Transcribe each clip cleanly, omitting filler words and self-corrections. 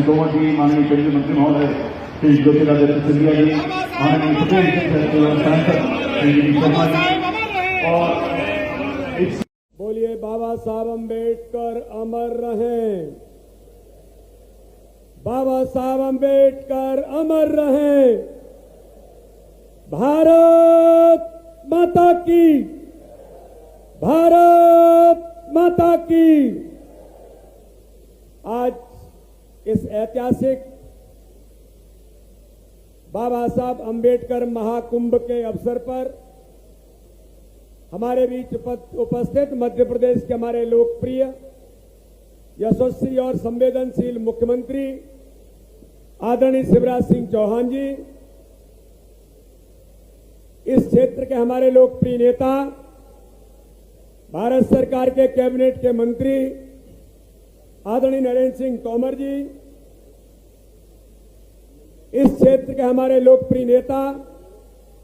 तोमर जी, माननीय केंद्रीय मंत्री महोदय श्री ज्योतिरादित्य सिंधिया जी, माननीय सुप्रीम सांसद श्री वी शर्मा जी और बोलिए बाबा साहब अम्बेडकर अमर रहें। बाबा साहब अम्बेडकर अमर रहें। भारत माता की, भारत माता की। आज इस ऐतिहासिक बाबा साहब अम्बेडकर महाकुंभ के अवसर पर हमारे बीच उपस्थित मध्य प्रदेश के हमारे लोकप्रिय, यशस्वी और संवेदनशील मुख्यमंत्री आदरणीय शिवराज सिंह चौहान जी, इस क्षेत्र के हमारे लोकप्रिय नेता, भारत सरकार के कैबिनेट के मंत्री आदरणीय नरेंद्र सिंह तोमर जी, इस क्षेत्र के हमारे लोकप्रिय नेता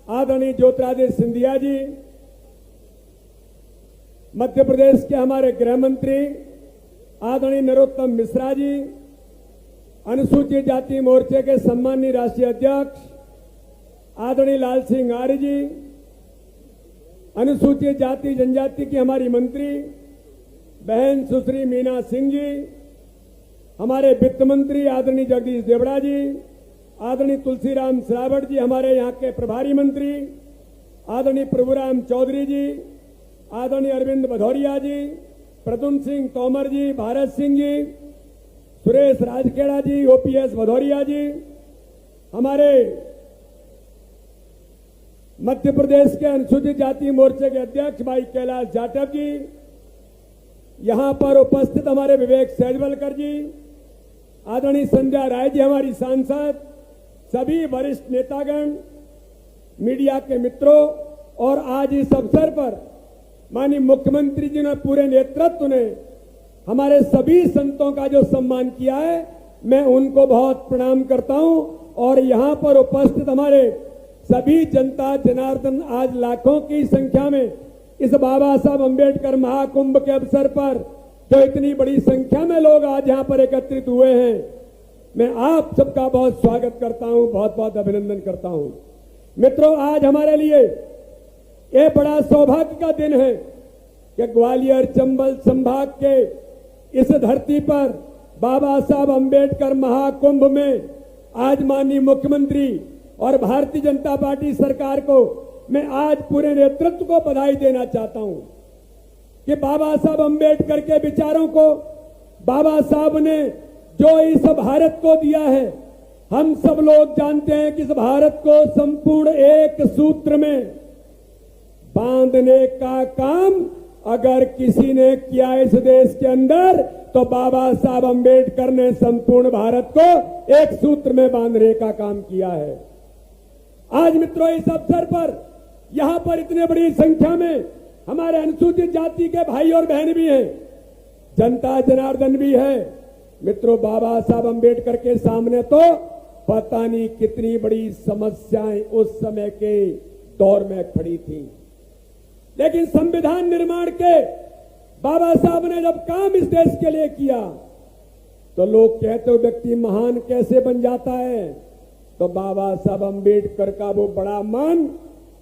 आदरणीय ज्योतिरादित्य सिंधिया जी, मध्य प्रदेश के हमारे गृह मंत्री आदरणीय नरोत्तम मिश्रा जी, अनुसूचित जाति मोर्चे के सम्मानीय राष्ट्रीय अध्यक्ष आदरणीय लाल सिंह आर्य जी, अनुसूचित जाति जनजाति की हमारी मंत्री बहन सुश्री मीना सिंह जी, हमारे वित्त मंत्री आदरणीय जगदीश देवड़ा जी, आदरणीय तुलसीराम सिलावट जी, हमारे यहाँ के प्रभारी मंत्री आदरणीय प्रभुराम चौधरी जी, आदरणीय अरविंद भदौरिया जी, प्रद्युम्न सिंह तोमर जी, भारत सिंह जी, सुरेश राजखेड़ा जी, ओपीएस भदौरिया जी, हमारे मध्य प्रदेश के अनुसूचित जाति मोर्चे के अध्यक्ष भाई कैलाश जाटव जी, यहां पर उपस्थित हमारे विवेक सहजवलकर जी, आदरणीय संध्या राय जी हमारी सांसद, सभी वरिष्ठ नेतागण, मीडिया के मित्रों और आज इस अवसर पर माननीय मुख्यमंत्री जी ने पूरे नेतृत्व ने हमारे सभी संतों का जो सम्मान किया है, मैं उनको बहुत प्रणाम करता हूं। और यहां पर उपस्थित हमारे सभी जनता जनार्दन आज लाखों की संख्या में इस बाबा साहब अम्बेडकर महाकुंभ के अवसर पर जो इतनी बड़ी संख्या में लोग आज यहां पर एकत्रित हुए हैं, मैं आप सबका बहुत स्वागत करता हूं, बहुत बहुत अभिनंदन करता हूं। मित्रों, आज हमारे लिए ये बड़ा सौभाग्य का दिन है कि ग्वालियर चंबल संभाग के इस धरती पर बाबा साहब अम्बेडकर महाकुंभ में आज माननीय मुख्यमंत्री और भारतीय जनता पार्टी सरकार को मैं आज पूरे नेतृत्व को बधाई देना चाहता हूं कि बाबा साहब अम्बेडकर के विचारों को बाबा साहब ने जो इस भारत को दिया है, हम सब लोग जानते हैं कि इस भारत को संपूर्ण एक सूत्र में बांधने का काम अगर किसी ने किया इस देश के अंदर, तो बाबा साहब अम्बेडकर ने संपूर्ण भारत को एक सूत्र में बांधने का काम किया है। आज मित्रों, इस अवसर पर यहां पर इतने बड़ी संख्या में हमारे अनुसूचित जाति के भाई और बहन भी हैं, जनता जनार्दन भी है। मित्रों, बाबा साहब अम्बेडकर के सामने तो पता नहीं कितनी बड़ी समस्याएं उस समय के दौर में खड़ी थी, लेकिन संविधान निर्माण के बाबा साहब ने जब काम इस देश के लिए किया तो लोग कहते हो व्यक्ति महान कैसे बन जाता है, तो बाबा साहब अम्बेडकर का वो बड़ा मन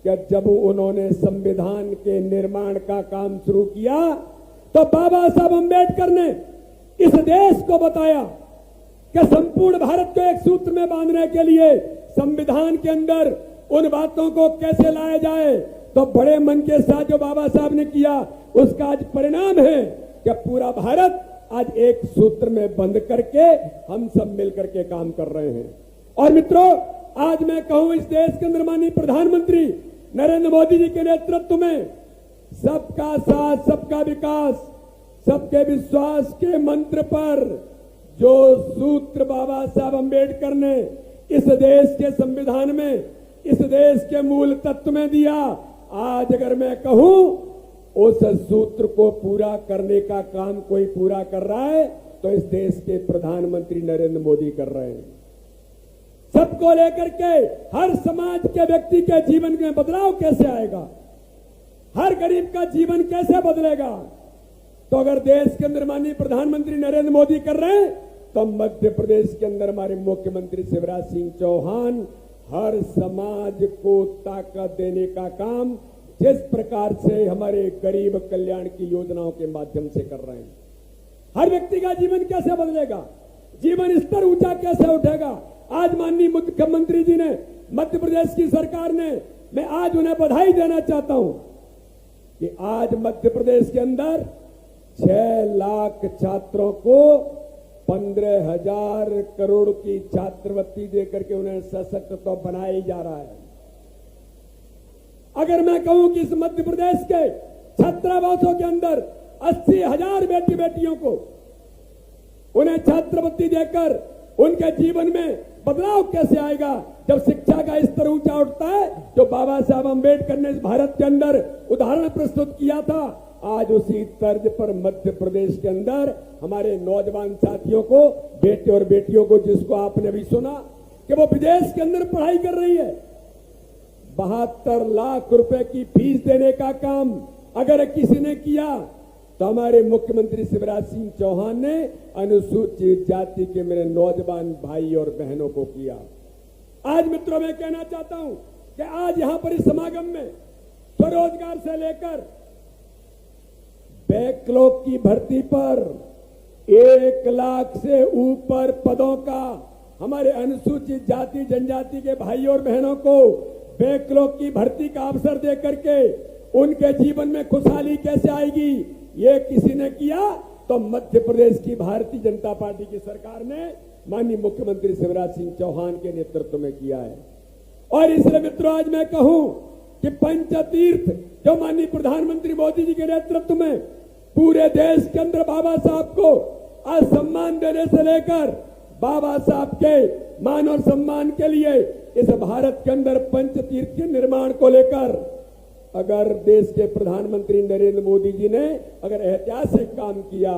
कि जब उन्होंने संविधान के निर्माण का काम शुरू किया तो बाबा साहब अम्बेडकर ने इस देश को बताया कि संपूर्ण भारत को एक सूत्र में बांधने के लिए संविधान के अंदर उन बातों को कैसे लाया जाए। तो बड़े मन के साथ जो बाबा साहब ने किया, उसका आज परिणाम है कि पूरा भारत आज एक सूत्र में बंध करके हम सब मिलकर के काम कर रहे हैं। और मित्रों, आज मैं कहूं इस देश के अंदर माननीय प्रधानमंत्री नरेंद्र मोदी जी के नेतृत्व में सबका साथ सबका विकास सबके विश्वास के मंत्र पर जो सूत्र बाबा साहब अम्बेडकर ने इस देश के संविधान में, इस देश के मूल तत्व में दिया, आज अगर मैं कहूं उस सूत्र को पूरा करने का काम कोई पूरा कर रहा है तो इस देश के प्रधानमंत्री नरेंद्र मोदी कर रहे हैं। सबको लेकर के हर समाज के व्यक्ति के जीवन में बदलाव कैसे आएगा, हर गरीब का जीवन कैसे बदलेगा, तो अगर देश के अंदर माननीय प्रधानमंत्री नरेंद्र मोदी कर रहे हैं तो मध्य प्रदेश के अंदर हमारे मुख्यमंत्री शिवराज सिंह चौहान हर समाज को ताकत देने का काम जिस प्रकार से हमारे गरीब कल्याण की योजनाओं के माध्यम से कर रहे हैं। हर व्यक्ति का जीवन कैसे बदलेगा, जीवन स्तर ऊंचा कैसे उठेगा। आज माननीय मुख्यमंत्री जी ने, मध्य प्रदेश की सरकार ने, मैं आज उन्हें बधाई देना चाहता हूं कि आज मध्य प्रदेश के अंदर 6 लाख छात्रों को 15,000 करोड़ की छात्रवृत्ति देकर के उन्हें सशक्त तो बनाया ही जा रहा है। अगर मैं कहूं कि इस मध्य प्रदेश के छात्रावासों के अंदर 80,000 बेटी बेटियों को उन्हें छात्रवृत्ति देकर उनके जीवन में बदलाव कैसे आएगा, जब शिक्षा का स्तर ऊंचा उठता है। जो बाबा साहब अंबेडकर ने भारत के अंदर उदाहरण प्रस्तुत किया था, आज उसी तर्ज पर मध्य प्रदेश के अंदर हमारे नौजवान साथियों को, बेटे और बेटियों को, जिसको आपने भी सुना कि वो विदेश के अंदर पढ़ाई कर रही है, 72 लाख रुपए की फीस देने का काम अगर किसी ने किया तो हमारे मुख्यमंत्री शिवराज सिंह चौहान ने अनुसूचित जाति के मेरे नौजवान भाई और बहनों को किया। आज मित्रों मैं कहना चाहता हूं कि आज यहां पर इस समागम में स्वरोजगार से लेकर बैकलॉग की भर्ती पर 1 लाख से ऊपर पदों का हमारे अनुसूचित जाति जनजाति के भाई और बहनों को बैकलॉग की भर्ती का अवसर देकर के उनके जीवन में खुशहाली कैसे आएगी, ये किसी ने किया तो मध्य प्रदेश की भारतीय जनता पार्टी की सरकार ने माननीय मुख्यमंत्री शिवराज सिंह चौहान के नेतृत्व में किया है। और इसलिए मित्रों आज मैं कहूं कि पंचतीर्थ जो माननीय प्रधानमंत्री मोदी जी के नेतृत्व में पूरे देश के अंदर बाबा साहब को आज सम्मान देने से लेकर बाबा साहब के मान और सम्मान के लिए इस भारत के अंदर पंचतीर्थ के निर्माण को लेकर अगर देश के प्रधानमंत्री नरेंद्र मोदी जी ने अगर ऐतिहासिक काम किया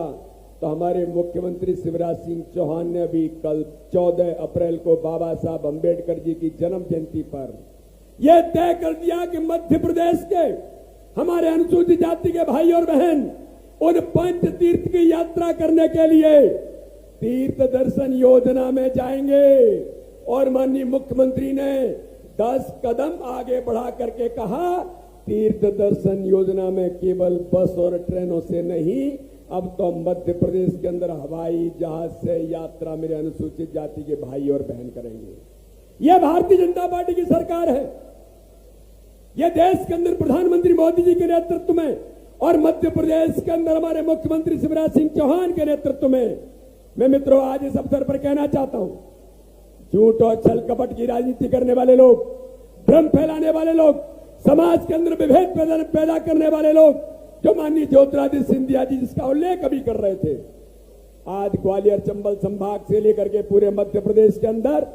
तो हमारे मुख्यमंत्री शिवराज सिंह चौहान ने अभी कल 14 अप्रैल को बाबा साहब अंबेडकर जी की जन्म जयंती पर यह तय कर दिया कि मध्य प्रदेश के हमारे अनुसूचित जाति के भाई और बहन उन पंच तीर्थ की यात्रा करने के लिए तीर्थ दर्शन योजना में जाएंगे। और माननीय मुख्यमंत्री ने 10 कदम आगे बढ़ा करके कहा, तीर्थ दर्शन योजना में केवल बस और ट्रेनों से नहीं, अब तो मध्य प्रदेश के अंदर हवाई जहाज से यात्रा मेरे अनुसूचित जाति के भाई और बहन करेंगे। यह भारतीय जनता पार्टी की सरकार है। यह देश के अंदर प्रधानमंत्री मोदी जी के नेतृत्व में और मध्य प्रदेश के अंदर हमारे मुख्यमंत्री शिवराज सिंह चौहान के नेतृत्व में मैं मित्रों आज इस अवसर पर कहना चाहता हूं, झूठ और छल कपट की राजनीति करने वाले लोग, भ्रम फैलाने वाले लोग, समाज के अंदर विभेद पैदा करने वाले लोग, जो माननीय ज्योतिरादित्य सिंधिया जी जिसका उल्लेख अभी कर रहे थे, आज ग्वालियर चंबल संभाग से लेकर के पूरे मध्य प्रदेश के अंदर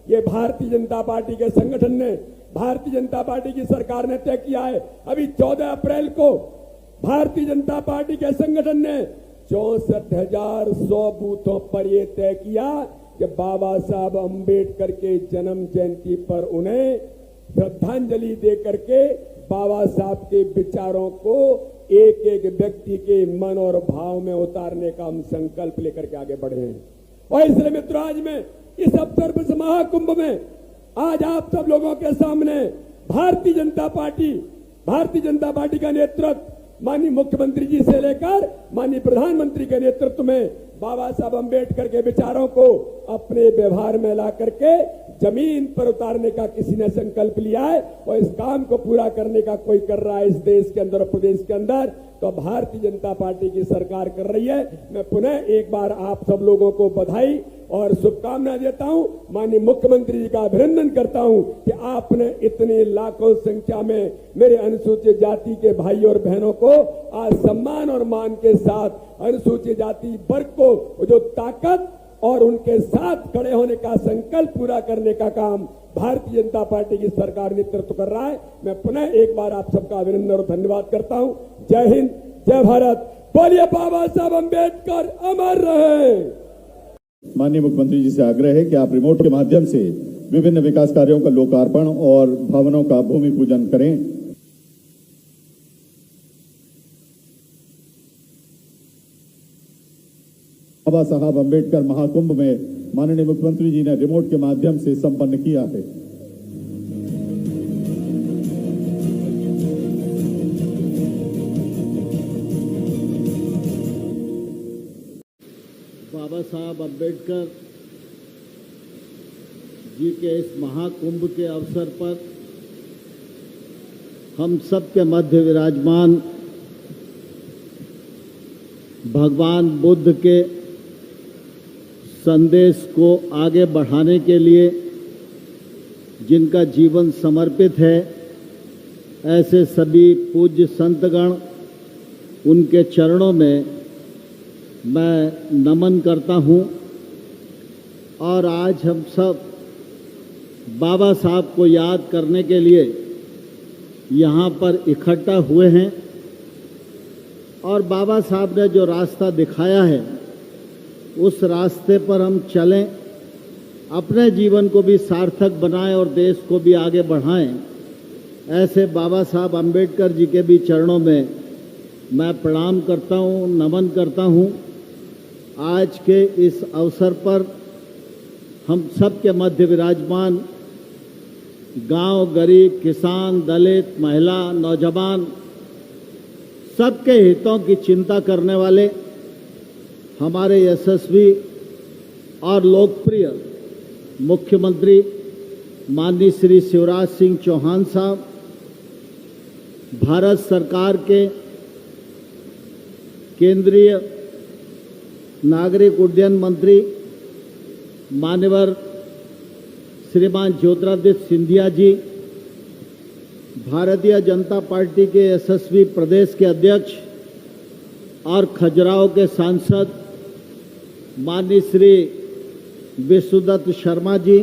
ये भारतीय जनता पार्टी के संगठन ने, भारतीय जनता पार्टी की सरकार ने तय किया है। अभी 14 अप्रैल को भारतीय जनता पार्टी के संगठन ने 64,100 बूथों पर यह तय किया कि बाबा साहब अंबेडकर के जन्म जयंती पर उन्हें श्रद्धांजलि देकर के बाबा साहब के विचारों को एक एक व्यक्ति के मन और भाव में उतारने का हम संकल्प लेकर के आगे बढ़े हैं। और इसलिए मित्रों आज मैं इस अवसर पर इस महाकुंभ में आज आप सब लोगों के सामने भारतीय जनता पार्टी का नेतृत्व माननीय मुख्यमंत्री जी से लेकर माननीय प्रधानमंत्री के नेतृत्व में बाबा साहब अंबेडकर के विचारों को अपने व्यवहार में ला करके जमीन पर उतारने का किसी ने संकल्प लिया है और इस काम को पूरा करने का कोई कर रहा है इस देश के अंदर और प्रदेश के अंदर, तो भारतीय जनता पार्टी की सरकार कर रही है। मैं पुनः एक बार आप सब लोगों को बधाई और शुभकामनाएं देता हूं, माननीय मुख्यमंत्री जी का अभिनंदन करता हूं कि आपने इतनी लाखों संख्या में मेरे अनुसूचित जाति के भाई और बहनों को आज सम्मान और मान के साथ अनुसूचित जाति वर्ग को जो ताकत और उनके साथ खड़े होने का संकल्प पूरा करने का काम भारतीय जनता पार्टी की सरकार नेतृत्व कर रहा है। मैं पुनः एक बार आप सबका अभिनंदन और धन्यवाद करता हूं। जय हिंद, जय भारत, बोलिए बाबा साहब अंबेडकर अमर रहे। माननीय मुख्यमंत्री जी से आग्रह है कि आप रिमोट के माध्यम से विभिन्न विकास कार्यों का लोकार्पण और भवनों का भूमि पूजन करें। बाबा साहब अम्बेडकर महाकुंभ में माननीय मुख्यमंत्री जी ने रिमोट के माध्यम से संपन्न किया है। बाबा साहब अम्बेडकर जी के इस महाकुंभ के अवसर पर हम सब के मध्य विराजमान भगवान बुद्ध के संदेश को आगे बढ़ाने के लिए जिनका जीवन समर्पित है, ऐसे सभी पूज्य संतगण, उनके चरणों में मैं नमन करता हूं। और आज हम सब बाबा साहब को याद करने के लिए यहाँ पर इकट्ठा हुए हैं और बाबा साहब ने जो रास्ता दिखाया है उस रास्ते पर हम चलें, अपने जीवन को भी सार्थक बनाएं और देश को भी आगे बढ़ाएं। ऐसे बाबा साहब अम्बेडकर जी के भी चरणों में मैं प्रणाम करता हूं, नमन करता हूं। आज के इस अवसर पर हम सब के मध्य विराजमान गांव, गरीब, किसान, दलित, महिला, नौजवान, सबके हितों की चिंता करने वाले हमारे यशस्वी और लोकप्रिय मुख्यमंत्री माननीय श्री शिवराज सिंह चौहान साहब, भारत सरकार के केंद्रीय नागरिक उड्डयन मंत्री मान्यवर श्रीमान ज्योतिरादित्य सिंधिया जी, भारतीय जनता पार्टी के यशस्वी प्रदेश के अध्यक्ष और खजुराहो के सांसद माननीय श्री विष्णुदत्त शर्मा जी,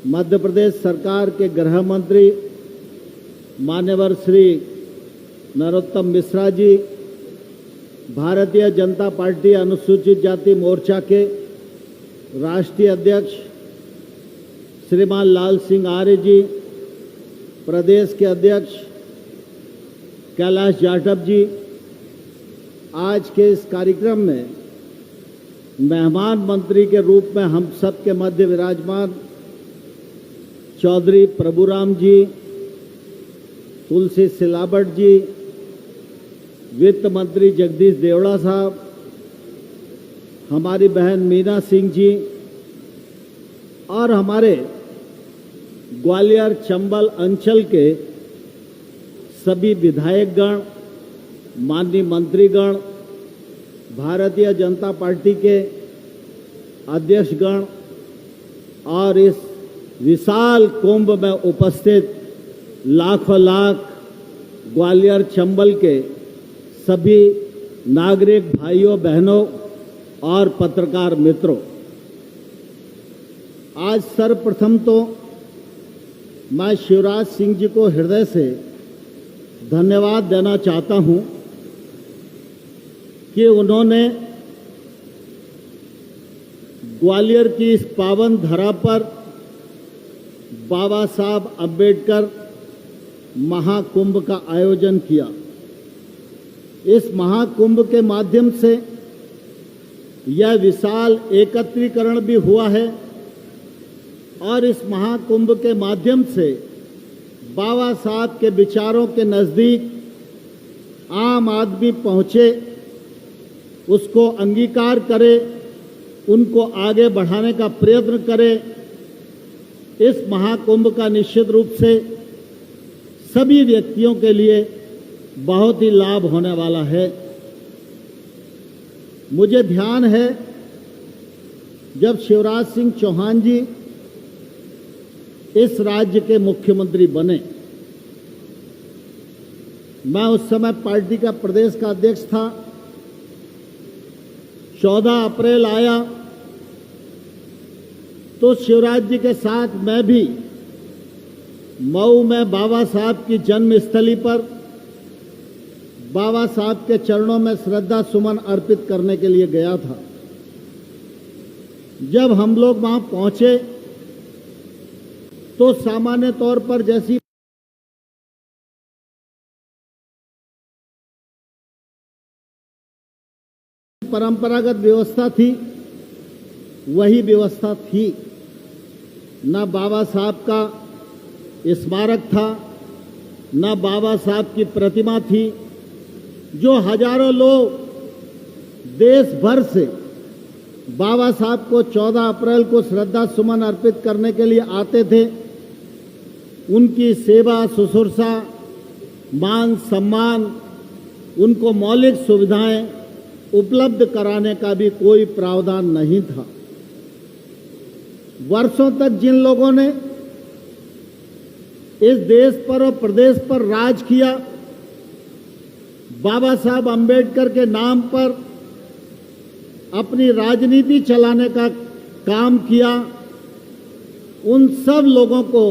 मध्य प्रदेश सरकार के गृह मंत्री मान्यवर श्री नरोत्तम मिश्रा जी, भारतीय जनता पार्टी अनुसूचित जाति मोर्चा के राष्ट्रीय अध्यक्ष श्रीमान लाल सिंह आर्य जी, प्रदेश के अध्यक्ष कैलाश जाटव जी, आज के इस कार्यक्रम में मेहमान मंत्री के रूप में हम सब के मध्य विराजमान चौधरी प्रभुराम जी, तुलसी सिलावट जी, वित्त मंत्री जगदीश देवड़ा साहब, हमारी बहन मीना सिंह जी और हमारे ग्वालियर चंबल अंचल के सभी विधायकगण, माननीय मंत्रीगण, भारतीय जनता पार्टी के अध्यक्षगण और इस विशाल कुंभ में उपस्थित लाखों लाख ग्वालियर चंबल के सभी नागरिक भाइयों बहनों और पत्रकार मित्रों, आज सर्वप्रथम तो मैं शिवराज सिंह जी को हृदय से धन्यवाद देना चाहता हूं कि उन्होंने ग्वालियर की इस पावन धरा पर बाबा साहब अम्बेडकर महाकुंभ का आयोजन किया। इस महाकुंभ के माध्यम से यह विशाल एकत्रीकरण भी हुआ है और इस महाकुंभ के माध्यम से बाबा साहब के विचारों के नजदीक आम आदमी पहुंचे, उसको अंगीकार करे, उनको आगे बढ़ाने का प्रयत्न करे। इस महाकुंभ का निश्चित रूप से सभी व्यक्तियों के लिए बहुत ही लाभ होने वाला है। मुझे ध्यान है जब शिवराज सिंह चौहान जी इस राज्य के मुख्यमंत्री बने, मैं उस समय पार्टी का प्रदेश का अध्यक्ष था। 14 अप्रैल आया तो शिवराज जी के साथ मैं भी मऊ में बाबा साहब की जन्मस्थली पर बाबा साहब के चरणों में श्रद्धा सुमन अर्पित करने के लिए गया था। जब हम लोग वहां पहुंचे तो सामान्य तौर पर जैसी परंपरागत व्यवस्था थी वही व्यवस्था थी। न बाबा साहब का स्मारक था, न बाबा साहब की प्रतिमा थी। जो हजारों लोग देश भर से बाबा साहब को 14 अप्रैल को श्रद्धा सुमन अर्पित करने के लिए आते थे, उनकी सेवा शुश्रूषा, मान सम्मान, उनको मौलिक सुविधाएं उपलब्ध कराने का भी कोई प्रावधान नहीं था। वर्षों तक जिन लोगों ने इस देश पर और प्रदेश पर राज किया, बाबा साहब अंबेडकर के नाम पर अपनी राजनीति चलाने का काम किया, उन सब लोगों को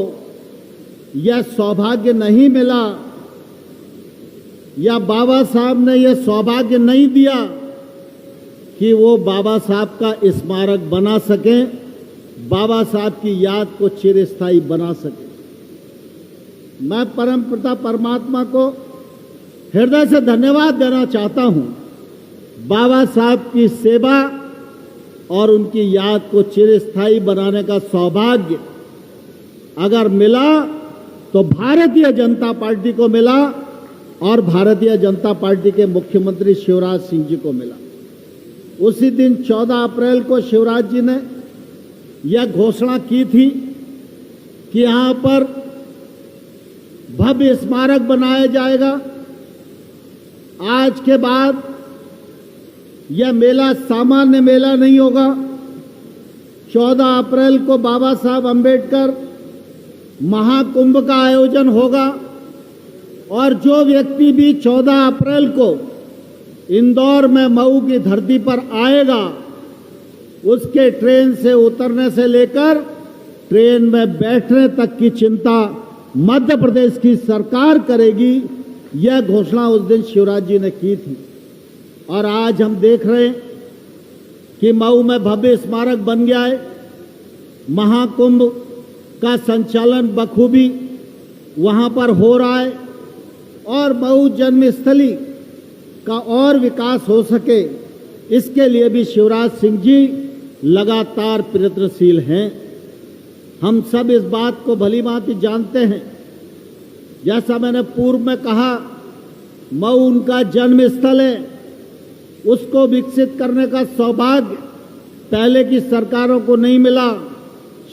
यह सौभाग्य नहीं मिला या बाबा साहब ने यह सौभाग्य नहीं दिया कि वो बाबा साहब का स्मारक बना सकें, बाबा साहब की याद को चिरस्थायी बना सकें। मैं परमपिता परमात्मा को हृदय से धन्यवाद देना चाहता हूं। बाबा साहब की सेवा और उनकी याद को चिरस्थायी बनाने का सौभाग्य अगर मिला तो भारतीय जनता पार्टी को मिला और भारतीय जनता पार्टी के मुख्यमंत्री शिवराज सिंह जी को मिला। उसी दिन 14 अप्रैल को शिवराज जी ने यह घोषणा की थी कि यहां पर भव्य स्मारक बनाया जाएगा। आज के बाद यह मेला सामान्य मेला नहीं होगा। 14 अप्रैल को बाबा साहब अंबेडकर महाकुंभ का आयोजन होगा और जो व्यक्ति भी 14 अप्रैल को इंदौर में मऊ की धरती पर आएगा, उसके ट्रेन से उतरने से लेकर ट्रेन में बैठने तक की चिंता मध्य प्रदेश की सरकार करेगी। यह घोषणा उस दिन शिवराज जी ने की थी और आज हम देख रहे हैं कि मऊ में भव्य स्मारक बन गया है। महाकुंभ का संचालन बखूबी वहां पर हो रहा है और मऊ जन्मस्थली का और विकास हो सके, इसके लिए भी शिवराज सिंह जी लगातार प्रयत्नशील हैं। हम सब इस बात को भलीभांति जानते हैं। जैसा मैंने पूर्व में कहा, मऊ उनका जन्म स्थल है, उसको विकसित करने का सौभाग्य पहले की सरकारों को नहीं मिला,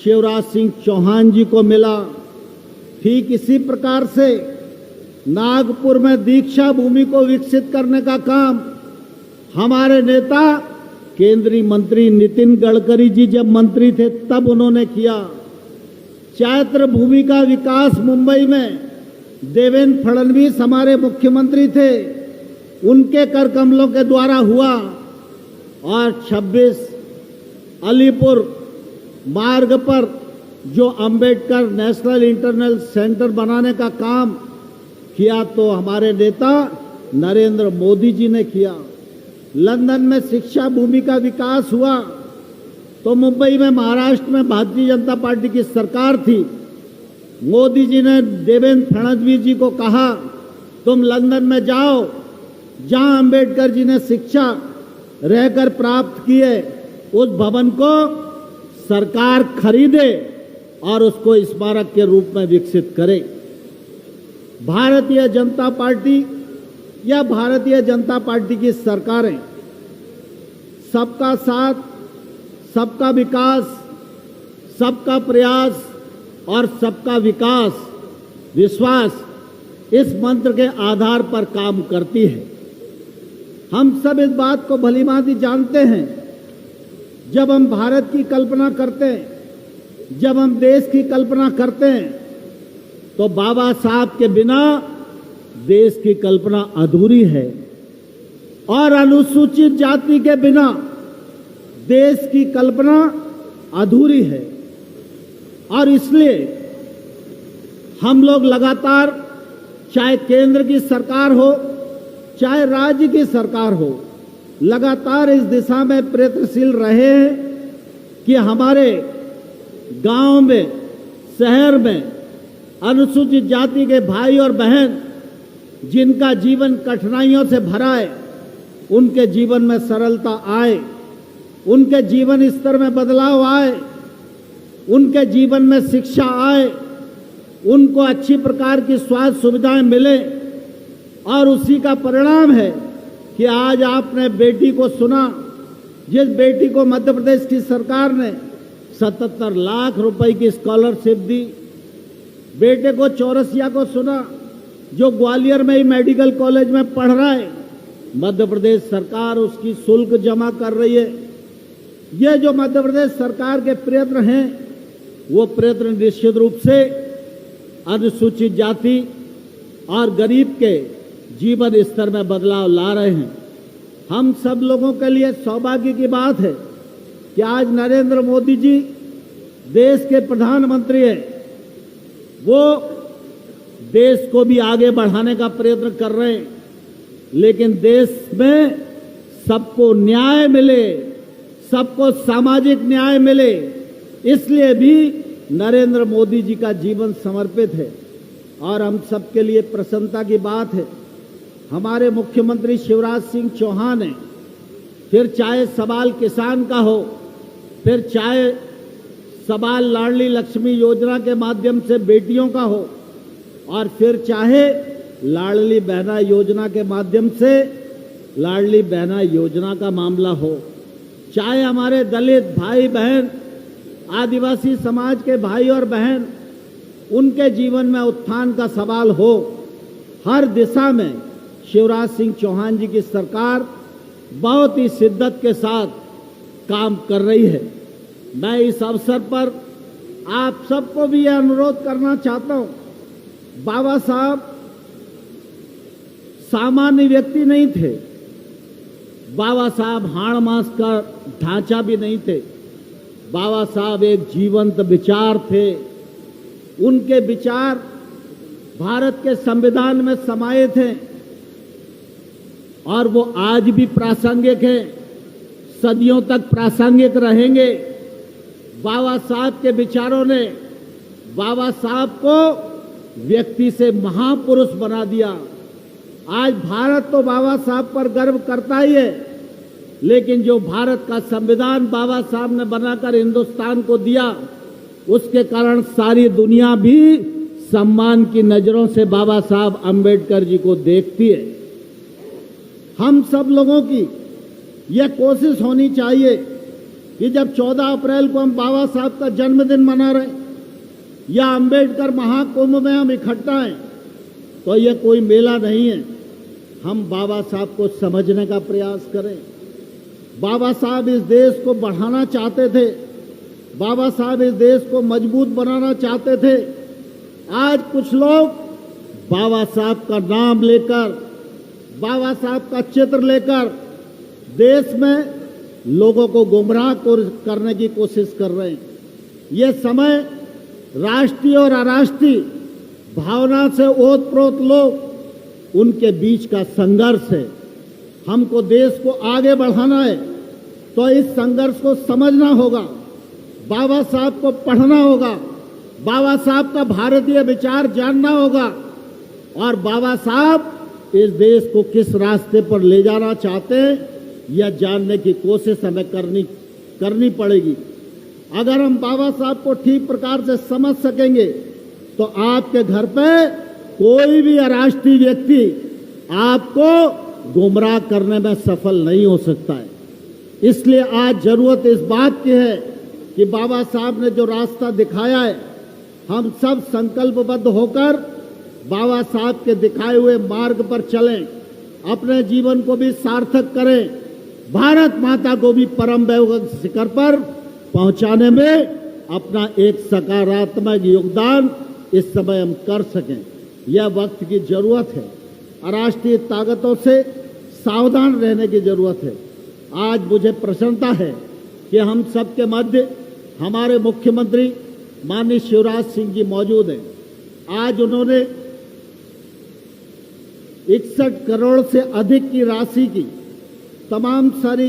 शिवराज सिंह चौहान जी को मिला। ठीक इसी प्रकार से नागपुर में दीक्षा भूमि को विकसित करने का काम हमारे नेता केंद्रीय मंत्री नितिन गडकरी जी जब मंत्री थे तब उन्होंने किया। चैत्र भूमि का विकास मुंबई में देवेंद्र फडणवीस हमारे मुख्यमंत्री थे, उनके कर कमलों के द्वारा हुआ। और 26 अलीपुर मार्ग पर जो अंबेडकर नेशनल इंटरनेशनल सेंटर बनाने का काम किया तो हमारे नेता नरेंद्र मोदी जी ने किया। लंदन में शिक्षा भूमि का विकास हुआ तो मुंबई में महाराष्ट्र में भारतीय जनता पार्टी की सरकार थी। मोदी जी ने देवेंद्र फडणवीस जी को कहा, तुम लंदन में जाओ, जहां अंबेडकर जी ने शिक्षा रहकर प्राप्त की है, उस भवन को सरकार खरीदे और उसको स्मारक के रूप में विकसित करे। भारतीय जनता पार्टी या भारतीय जनता पार्टी की सरकारें सबका साथ, सबका विकास, सबका प्रयास और सबका विश्वास इस मंत्र के आधार पर काम करती है। हम सब इस बात को भलीभांति जानते हैं। जब हम भारत की कल्पना करते हैं, जब हम देश की कल्पना करते हैं, तो बाबा साहब के बिना देश की कल्पना अधूरी है और अनुसूचित जाति के बिना देश की कल्पना अधूरी है। और इसलिए हम लोग लगातार, चाहे केंद्र की सरकार हो चाहे राज्य की सरकार हो, लगातार इस दिशा में प्रयत्नशील रहे हैं कि हमारे गांव में, शहर में अनुसूचित जाति के भाई और बहन जिनका जीवन कठिनाइयों से भरा है, उनके जीवन में सरलता आए, उनके जीवन स्तर में बदलाव आए, उनके जीवन में शिक्षा आए, उनको अच्छी प्रकार की स्वास्थ्य सुविधाएं मिले। और उसी का परिणाम है कि आज आपने बेटी को सुना, जिस बेटी को मध्य प्रदेश की सरकार ने 77 लाख रुपए की स्कॉलरशिप दी, बेटे को चौरसिया को सुना जो ग्वालियर में ही मेडिकल कॉलेज में पढ़ रहा है, मध्य प्रदेश सरकार उसकी शुल्क जमा कर रही है। ये जो मध्य प्रदेश सरकार के प्रयत्न हैं, वो प्रयत्न निश्चित रूप से अनुसूचित जाति और गरीब के जीवन स्तर में बदलाव ला रहे हैं। हम सब लोगों के लिए सौभाग्य की बात है कि आज नरेंद्र मोदी जी देश के प्रधानमंत्री हैं। वो देश को भी आगे बढ़ाने का प्रयत्न कर रहे हैं, लेकिन देश में सबको न्याय मिले, सबको सामाजिक न्याय मिले, इसलिए भी नरेंद्र मोदी जी का जीवन समर्पित है। और हम सबके लिए प्रसन्नता की बात है, हमारे मुख्यमंत्री शिवराज सिंह चौहान ने, फिर चाहे सवाल किसान का हो, फिर चाहे सवाल लाडली लक्ष्मी योजना के माध्यम से बेटियों का हो, और फिर चाहे लाडली बहना योजना के माध्यम से लाडली बहना योजना का मामला हो, चाहे हमारे दलित भाई बहन, आदिवासी समाज के भाई और बहन, उनके जीवन में उत्थान का सवाल हो, हर दिशा में शिवराज सिंह चौहान जी की सरकार बहुत ही शिद्दत के साथ काम कर रही है। मैं इस अवसर पर आप सबको भी यह अनुरोध करना चाहता हूं, बाबा साहब सामान्य व्यक्ति नहीं थे, बाबा साहब हाड़ मांस का ढांचा भी नहीं थे, बाबा साहब एक जीवंत विचार थे। उनके विचार भारत के संविधान में समाहित हैं और वो आज भी प्रासंगिक हैं, सदियों तक प्रासंगिक रहेंगे। बाबा साहब के विचारों ने बाबा साहब को व्यक्ति से महापुरुष बना दिया। आज भारत तो बाबा साहब पर गर्व करता ही है, लेकिन जो भारत का संविधान बाबा साहब ने बनाकर हिंदुस्तान को दिया, उसके कारण सारी दुनिया भी सम्मान की नजरों से बाबा साहब अंबेडकर जी को देखती है। हम सब लोगों की यह कोशिश होनी चाहिए कि जब 14 अप्रैल को हम बाबा साहब का जन्मदिन मना रहे हैं या अंबेडकर महाकुंभ में हम इकट्ठा हैं, तो यह कोई मेला नहीं है। हम बाबा साहब को समझने का प्रयास करें। बाबा साहब इस देश को बढ़ाना चाहते थे, बाबा साहब इस देश को मजबूत बनाना चाहते थे। आज कुछ लोग बाबा साहब का नाम लेकर, बाबा साहब का चित्र लेकर देश में लोगों को गुमराह करने की कोशिश कर रहे हैं। ये समय राष्ट्रीय और अराष्ट्रीय भावना से ओतप्रोत लोग, उनके बीच का संघर्ष है। हमको देश को आगे बढ़ाना है तो इस संघर्ष को समझना होगा, बाबा साहब को पढ़ना होगा, बाबा साहब का भारतीय विचार जानना होगा और बाबा साहब इस देश को किस रास्ते पर ले जाना चाहते हैं यह जानने की कोशिश हमें करनी पड़ेगी। अगर हम बाबा साहब को ठीक प्रकार से समझ सकेंगे तो आपके घर पे कोई भी अराष्ट्रीय व्यक्ति आपको गुमराह करने में सफल नहीं हो सकता है। इसलिए आज जरूरत इस बात की है कि बाबा साहब ने जो रास्ता दिखाया है, हम सब संकल्पबद्ध होकर बाबा साहब के दिखाए हुए मार्ग पर चलें, अपने जीवन को भी सार्थक करें, भारत माता को भी परम वैभव शिखर पर पहुंचाने में अपना एक सकारात्मक योगदान इस समय हम कर सकें। यह वक्त की जरूरत है। अराष्ट्रीय ताकतों से सावधान रहने की जरूरत है। आज मुझे प्रसन्नता है कि हम सबके मध्य हमारे मुख्यमंत्री माननीय शिवराज सिंह जी मौजूद हैं। आज उन्होंने 61 करोड़ से अधिक की राशि की तमाम सारी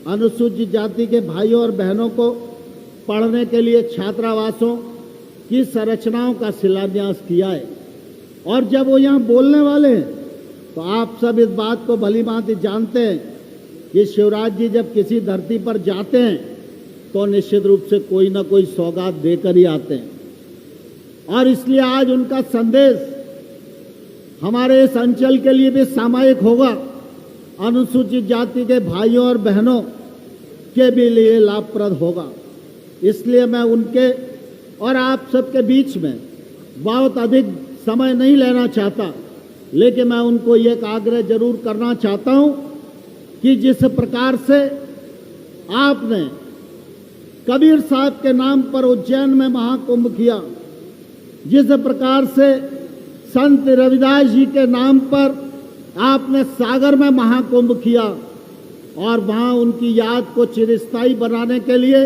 अनुसूचित जाति के भाइयों और बहनों को पढ़ने के लिए छात्रावासों की संरचनाओं का शिलान्यास किया है। और जब वो यहाँ बोलने वाले हैं तो आप सब इस बात को भली भांति जानते हैं कि शिवराज जी जब किसी धरती पर जाते हैं तो निश्चित रूप से कोई ना कोई सौगात देकर ही आते हैं, और इसलिए आज उनका संदेश हमारे इस अंचल के लिए भी सामायिक होगा, अनुसूचित जाति के भाइयों और बहनों के भी लिए लाभप्रद होगा। इसलिए मैं उनके और आप सबके बीच में बहुत अधिक समय नहीं लेना चाहता, लेकिन मैं उनको एक आग्रह जरूर करना चाहता हूं कि जिस प्रकार से आपने कबीर साहब के नाम पर उज्जैन में महाकुंभ किया, जिस प्रकार से संत रविदास जी के नाम पर आपने सागर में महाकुंभ किया और वहां उनकी याद को चिरस्थायी बनाने के लिए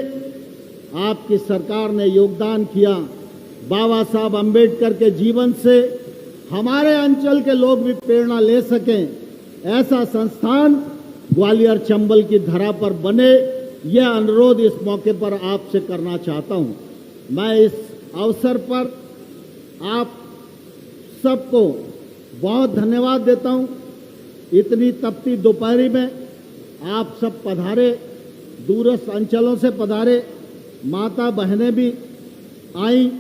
आपकी सरकार ने योगदान किया। बाबा साहब अंबेडकर के जीवन से हमारे अंचल के लोग भी प्रेरणा ले सकें, ऐसा संस्थान ग्वालियर चंबल की धरा पर बने, यह अनुरोध इस मौके पर आपसे करना चाहता हूं। मैं इस अवसर पर आप सबको बहुत धन्यवाद देता हूं। इतनी तपती दोपहरी में आप सब पधारे, दूरस्थ अंचलों से पधारे, माता बहनें भी आई,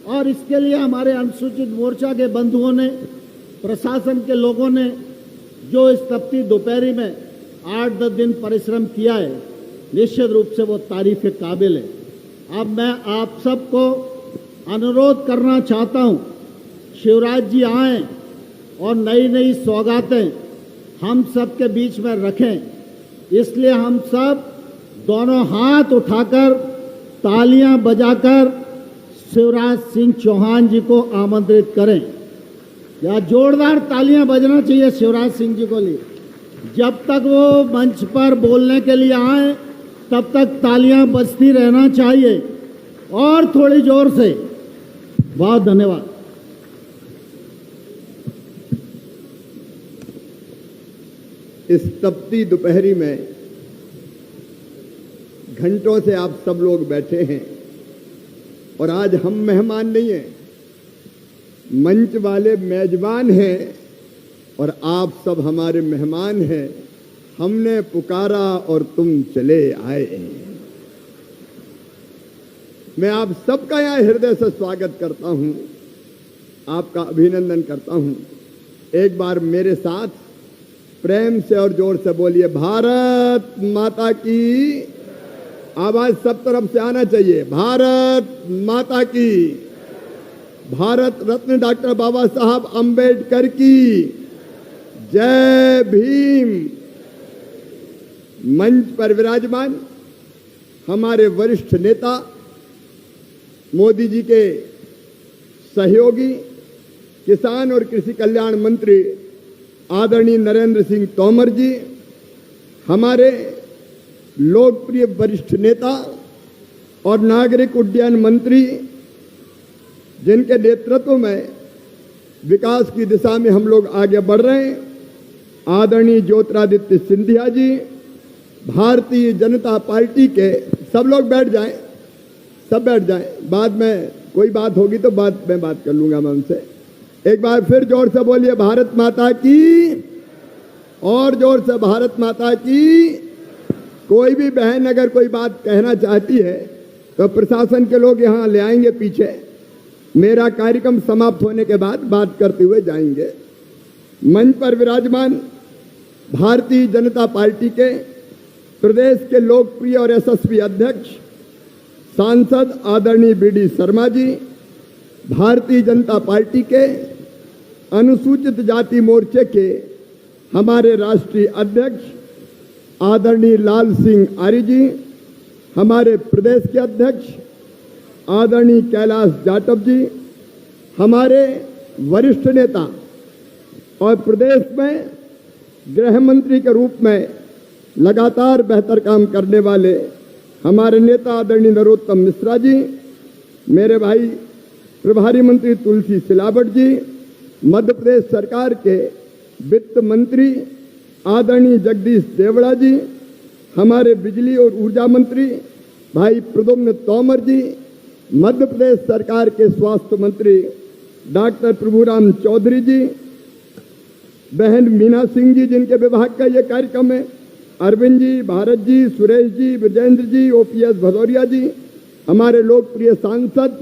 और इसके लिए हमारे अनुसूचित मोर्चा के बंधुओं ने, प्रशासन के लोगों ने जो इस तपती दोपहरी में 8-10 दिन परिश्रम किया है, निश्चित रूप से वो तारीफ के काबिल है। अब मैं आप सबको अनुरोध करना चाहता हूं, शिवराज जी आए और नई नई सौगातें हम सब के बीच में रखें, इसलिए हम सब दोनों हाथ उठाकर तालियां बजाकर शिवराज सिंह चौहान जी को आमंत्रित करें। या जोरदार तालियां बजना चाहिए शिवराज सिंह जी को लिए। जब तक वो मंच पर बोलने के लिए आए तब तक तालियां बजती रहना चाहिए, और थोड़ी जोर से। बहुत धन्यवाद। इस तपती दोपहरी में घंटों से आप सब लोग बैठे हैं, और आज हम मेहमान नहीं हैं, मंच वाले मेजबान हैं, और आप सब हमारे मेहमान हैं। हमने पुकारा और तुम चले आए। मैं आप सबका यहाँ हृदय से स्वागत करता हूँ, आपका अभिनंदन करता हूँ। एक बार मेरे साथ प्रेम से और जोर से बोलिए, भारत माता की। आवाज सब तरफ से आना चाहिए, भारत माता की। भारत रत्न डॉक्टर बाबा साहब अंबेडकर की जय भीम। मंच पर विराजमान हमारे वरिष्ठ नेता, मोदी जी के सहयोगी, किसान और कृषि कल्याण मंत्री आदरणीय नरेंद्र सिंह तोमर जी, हमारे लोकप्रिय वरिष्ठ नेता और नागरिक उड्डयन मंत्री, जिनके नेतृत्व में विकास की दिशा में हम लोग आगे बढ़ रहे हैं, आदरणीय ज्योतिरादित्य सिंधिया जी, भारतीय जनता पार्टी के। सब लोग बैठ जाएं, सब बैठ जाएं। बाद में कोई बात होगी तो बाद में बात कर लूंगा मैं उनसे। एक बार फिर जोर से बोलिए, भारत माता की। और जोर से, भारत माता की। कोई भी बहन अगर कोई बात कहना चाहती है तो प्रशासन के लोग यहाँ ले आएंगे पीछे। मेरा कार्यक्रम समाप्त होने के बाद बात करते हुए जाएंगे। मंच पर विराजमान भारतीय जनता पार्टी के प्रदेश के लोकप्रिय और यशस्वी अध्यक्ष सांसद आदरणीय बीडी शर्मा जी, भारतीय जनता पार्टी के अनुसूचित जाति मोर्चे के हमारे राष्ट्रीय अध्यक्ष आदरणीय लाल सिंह आर्य जी, हमारे प्रदेश के अध्यक्ष आदरणीय कैलाश जाटव जी, हमारे वरिष्ठ नेता और प्रदेश में गृह मंत्री के रूप में लगातार बेहतर काम करने वाले हमारे नेता आदरणीय नरोत्तम मिश्रा जी, मेरे भाई प्रभारी मंत्री तुलसी सिलावट जी, मध्य प्रदेश सरकार के वित्त मंत्री आदरणीय जगदीश देवड़ा जी, हमारे बिजली और ऊर्जा मंत्री भाई प्रद्युम्न तोमर जी, मध्य प्रदेश सरकार के स्वास्थ्य मंत्री डॉक्टर प्रभुराम चौधरी जी, बहन मीना सिंह जी जिनके विभाग का ये कार्यक्रम है, अरविंद जी, भारत जी, सुरेश जी, विजेंद्र जी, ओपीएस भदौरिया जी, हमारे लोकप्रिय सांसद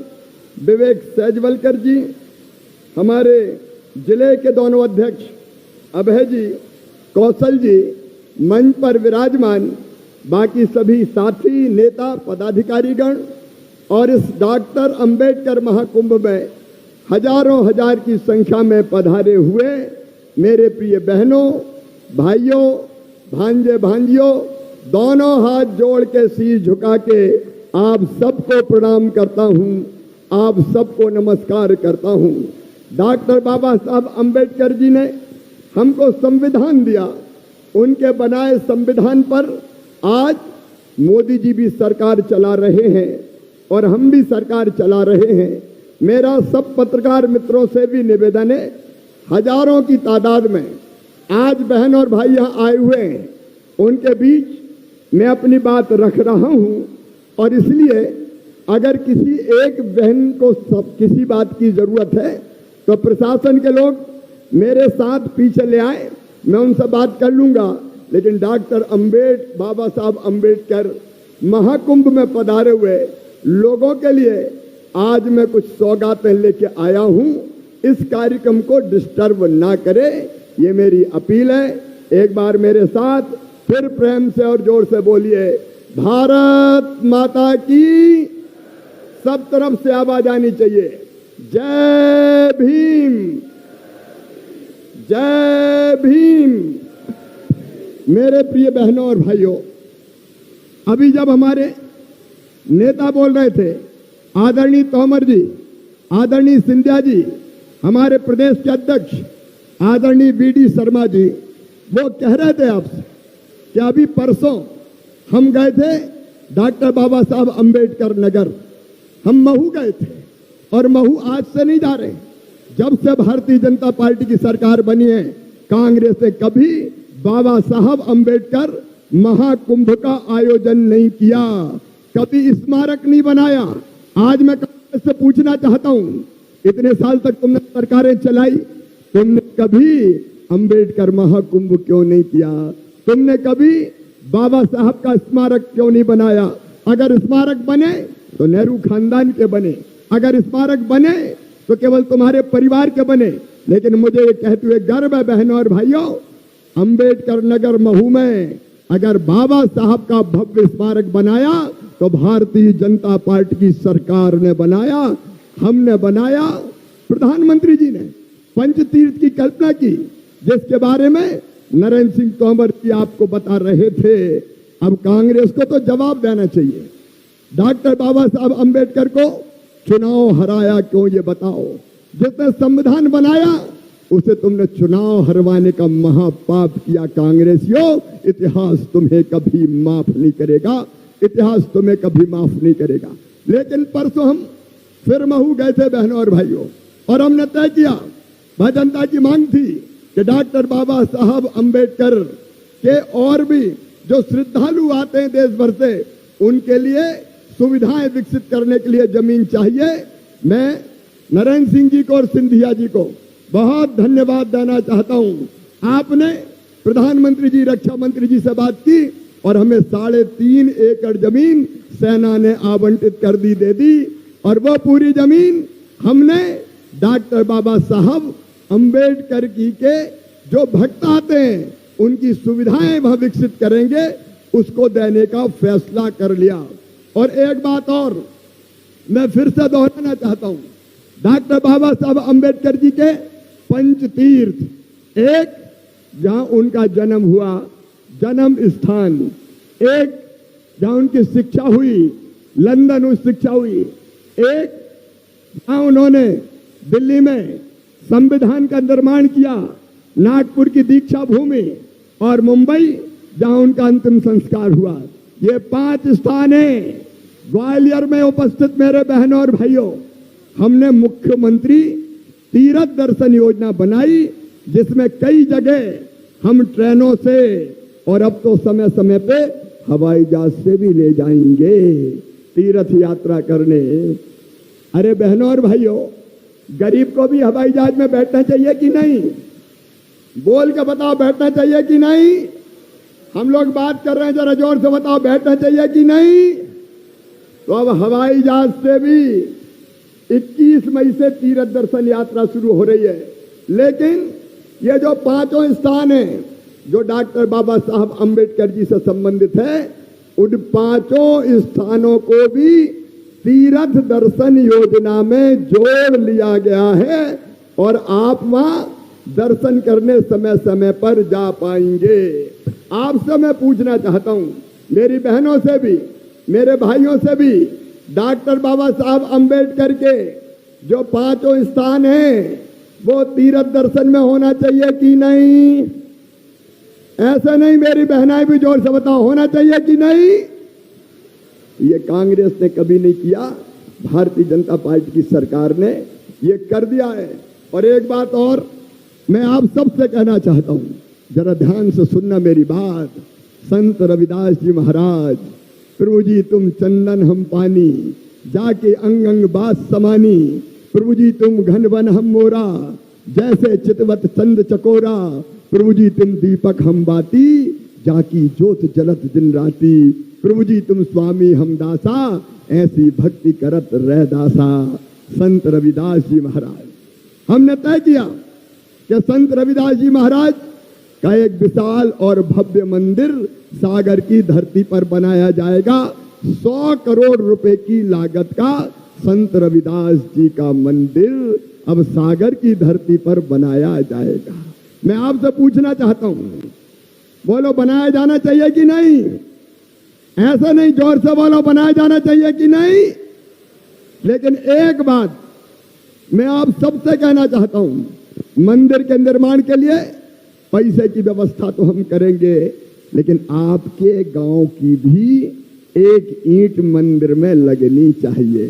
विवेक सहजवलकर जी, हमारे जिले के दोनों अध्यक्ष अभय जी, कौशल जी, मंच पर विराजमान बाकी सभी साथी, नेता, पदाधिकारीगण और इस डॉक्टर अंबेडकर महाकुंभ में हजारों हजार की संख्या में पधारे हुए मेरे प्रिय बहनों, भाइयों, भांजे भांजियों, दोनों हाथ जोड़ के सिर झुका के आप सबको प्रणाम करता हूं, आप सबको नमस्कार करता हूं। डॉक्टर बाबा साहब अंबेडकर जी ने हमको संविधान दिया, उनके बनाए संविधान पर आज मोदी जी भी सरकार चला रहे हैं और हम भी सरकार चला रहे हैं। मेरा सब पत्रकार मित्रों से भी निवेदन है, हजारों की तादाद में आज बहन और भाई यहाँ आए हुए हैं, उनके बीच मैं अपनी बात रख रहा हूँ और इसलिए अगर किसी एक बहन को किसी बात की जरूरत है तो प्रशासन के लोग मेरे साथ पीछे ले आए, मैं उनसे बात कर लूंगा। लेकिन डॉक्टर बाबा साहब अंबेडकर महाकुंभ में पधारे हुए लोगों के लिए आज मैं कुछ सौगातें लेके आया हूं। इस कार्यक्रम को डिस्टर्ब ना करे, ये मेरी अपील है। एक बार मेरे साथ फिर प्रेम से और जोर से बोलिए, भारत माता की। सब तरफ से आवाज आनी चाहिए, जय भीम, जय भीम। मेरे प्रिय बहनों और भाइयों, अभी जब हमारे नेता बोल रहे थे, आदरणीय तोमर जी, आदरणीय सिंधिया जी, हमारे प्रदेश के अध्यक्ष आदरणीय बीडी शर्मा जी, वो कह रहे थे आपसे कि अभी परसों हम गए थे डॉक्टर बाबा साहब अंबेडकर नगर, हम महू गए थे और महू आज से नहीं जा रहे। जब से भारतीय जनता पार्टी की सरकार बनी है, कांग्रेस ने कभी बाबा साहब अंबेडकर महाकुंभ का आयोजन नहीं किया, कभी स्मारक नहीं बनाया। आज मैं कांग्रेस से पूछना चाहता हूं, इतने साल तक तुमने सरकारें चलाई, तुमने कभी अंबेडकर महाकुंभ क्यों नहीं किया? तुमने कभी बाबा साहब का स्मारक क्यों नहीं बनाया? अगर स्मारक बने तो नेहरू खानदान के बने, अगर स्मारक बने तो केवल तुम्हारे परिवार के बने। लेकिन मुझे ये कहते हुए गर्व है बहनों और भाइयों, अंबेडकर नगर महू में अगर बाबा साहब का भव्य स्मारक बनाया तो भारतीय जनता पार्टी की सरकार ने बनाया, हमने बनाया। प्रधानमंत्री जी ने पंचतीर्थ की कल्पना की, जिसके बारे में नरेंद्र सिंह तोमर जी आपको बता रहे थे। अब कांग्रेस को तो जवाब देना चाहिए, डॉक्टर बाबा साहब अंबेडकर को चुनाव हराया क्यों, ये बताओ। जिसने संविधान बनाया उसे तुमने चुनाव हरवाने का महापाप किया। कांग्रेसियों, इतिहास तुम्हें कभी माफ नहीं करेगा, इतिहास तुम्हें कभी माफ नहीं करेगा। लेकिन परसों हम फिर महू गए थे बहनों और भाइयों, और हमने तय किया, भाई जनता की मांग थी कि डॉक्टर बाबा साहब अंबेडकर के और भी जो श्रद्धालु आते हैं देश भर से, उनके लिए सुविधाएं विकसित करने के लिए जमीन चाहिए। मैं नरेंद्र सिंह जी को और सिंधिया जी को बहुत धन्यवाद देना चाहता हूं। आपने प्रधानमंत्री जी, रक्षा मंत्री जी से बात की और हमें 3.5 एकड़ जमीन सेना ने आवंटित कर दी, दे दी। और वो पूरी जमीन हमने डॉक्टर बाबा साहब अंबेडकर जी के जो भक्त आते हैं उनकी सुविधाएं वहां विकसित करेंगे, उसको देने का फैसला कर लिया। और एक बात और मैं फिर से दोहराना चाहता हूं, डॉक्टर बाबा साहब अंबेडकर जी के पंचतीर्थ, एक जहां उनका जन्म हुआ, जन्म स्थान, एक जहां उनकी शिक्षा हुई, लंदन में शिक्षा हुई, एक जहां उन्होंने दिल्ली में संविधान का निर्माण किया, नागपुर की दीक्षा भूमि, और मुंबई जहां उनका अंतिम संस्कार हुआ। ये 5 स्थान हैं। ग्वालियर में उपस्थित मेरे बहनों और भाइयों, हमने मुख्यमंत्री तीर्थ दर्शन योजना बनाई, जिसमें कई जगह हम ट्रेनों से और अब तो समय समय पे हवाई जहाज से भी ले जाएंगे तीर्थ यात्रा करने। अरे बहनों और भाइयों, गरीब को भी हवाई जहाज में बैठना चाहिए कि नहीं? बोल के बताओ, बैठना चाहिए कि नहीं? हम लोग बात कर रहे हैं, जरा जोर से बताओ, बैठना चाहिए कि नहीं? तो अब हवाई जहाज से भी 21 मई से तीर्थ दर्शन यात्रा शुरू हो रही है। लेकिन ये जो 5 स्थान हैं जो डॉक्टर बाबा साहब अंबेडकर जी से संबंधित है, उन 5 स्थानों को भी तीर्थ दर्शन योजना में जोड़ लिया गया है और आप वहां दर्शन करने समय समय पर जा पाएंगे। आपसे मैं पूछना चाहता हूं, मेरी बहनों से भी, मेरे भाइयों से भी, डॉक्टर बाबा साहब अंबेडकर के जो 5 स्थान हैं वो तीर्थ दर्शन में होना चाहिए कि नहीं? ऐसा नहीं, मेरी बहनाएं भी जोर से बताओ, होना चाहिए कि नहीं? ये कांग्रेस ने कभी नहीं किया, भारतीय जनता पार्टी की सरकार ने ये कर दिया है। और एक बात और मैं आप सबसे कहना चाहता हूं, जरा ध्यान से सुनना मेरी बात। संत रविदास जी महाराज, प्रभु जी तुम चंदन हम पानी, जाके अंग अंग बात समानी, प्रभु जी तुम घन वन हम मोरा, जैसे चितवत चंद चकोरा, प्रभु जी तुम दीपक हम बाती, जाकी जोत जलत दिन राती, प्रभु जी तुम स्वामी हम दासा, ऐसी भक्ति करत रह दासा। संत रविदास जी महाराज, हमने तय किया कि संत रविदास जी महाराज का एक विशाल और भव्य मंदिर सागर की धरती पर बनाया जाएगा। 100 करोड़ रुपए की लागत का संत रविदास जी का मंदिर अब सागर की धरती पर बनाया जाएगा। मैं आपसे पूछना चाहता हूं, बोलो बनाया जाना चाहिए कि नहीं? ऐसा नहीं, जोर से बोलो, बनाया जाना चाहिए कि नहीं? लेकिन एक बात मैं आप सबसे कहना चाहता हूं, मंदिर के निर्माण के लिए पैसे की व्यवस्था तो हम करेंगे, लेकिन आपके गांव की भी एक ईंट मंदिर में लगनी चाहिए।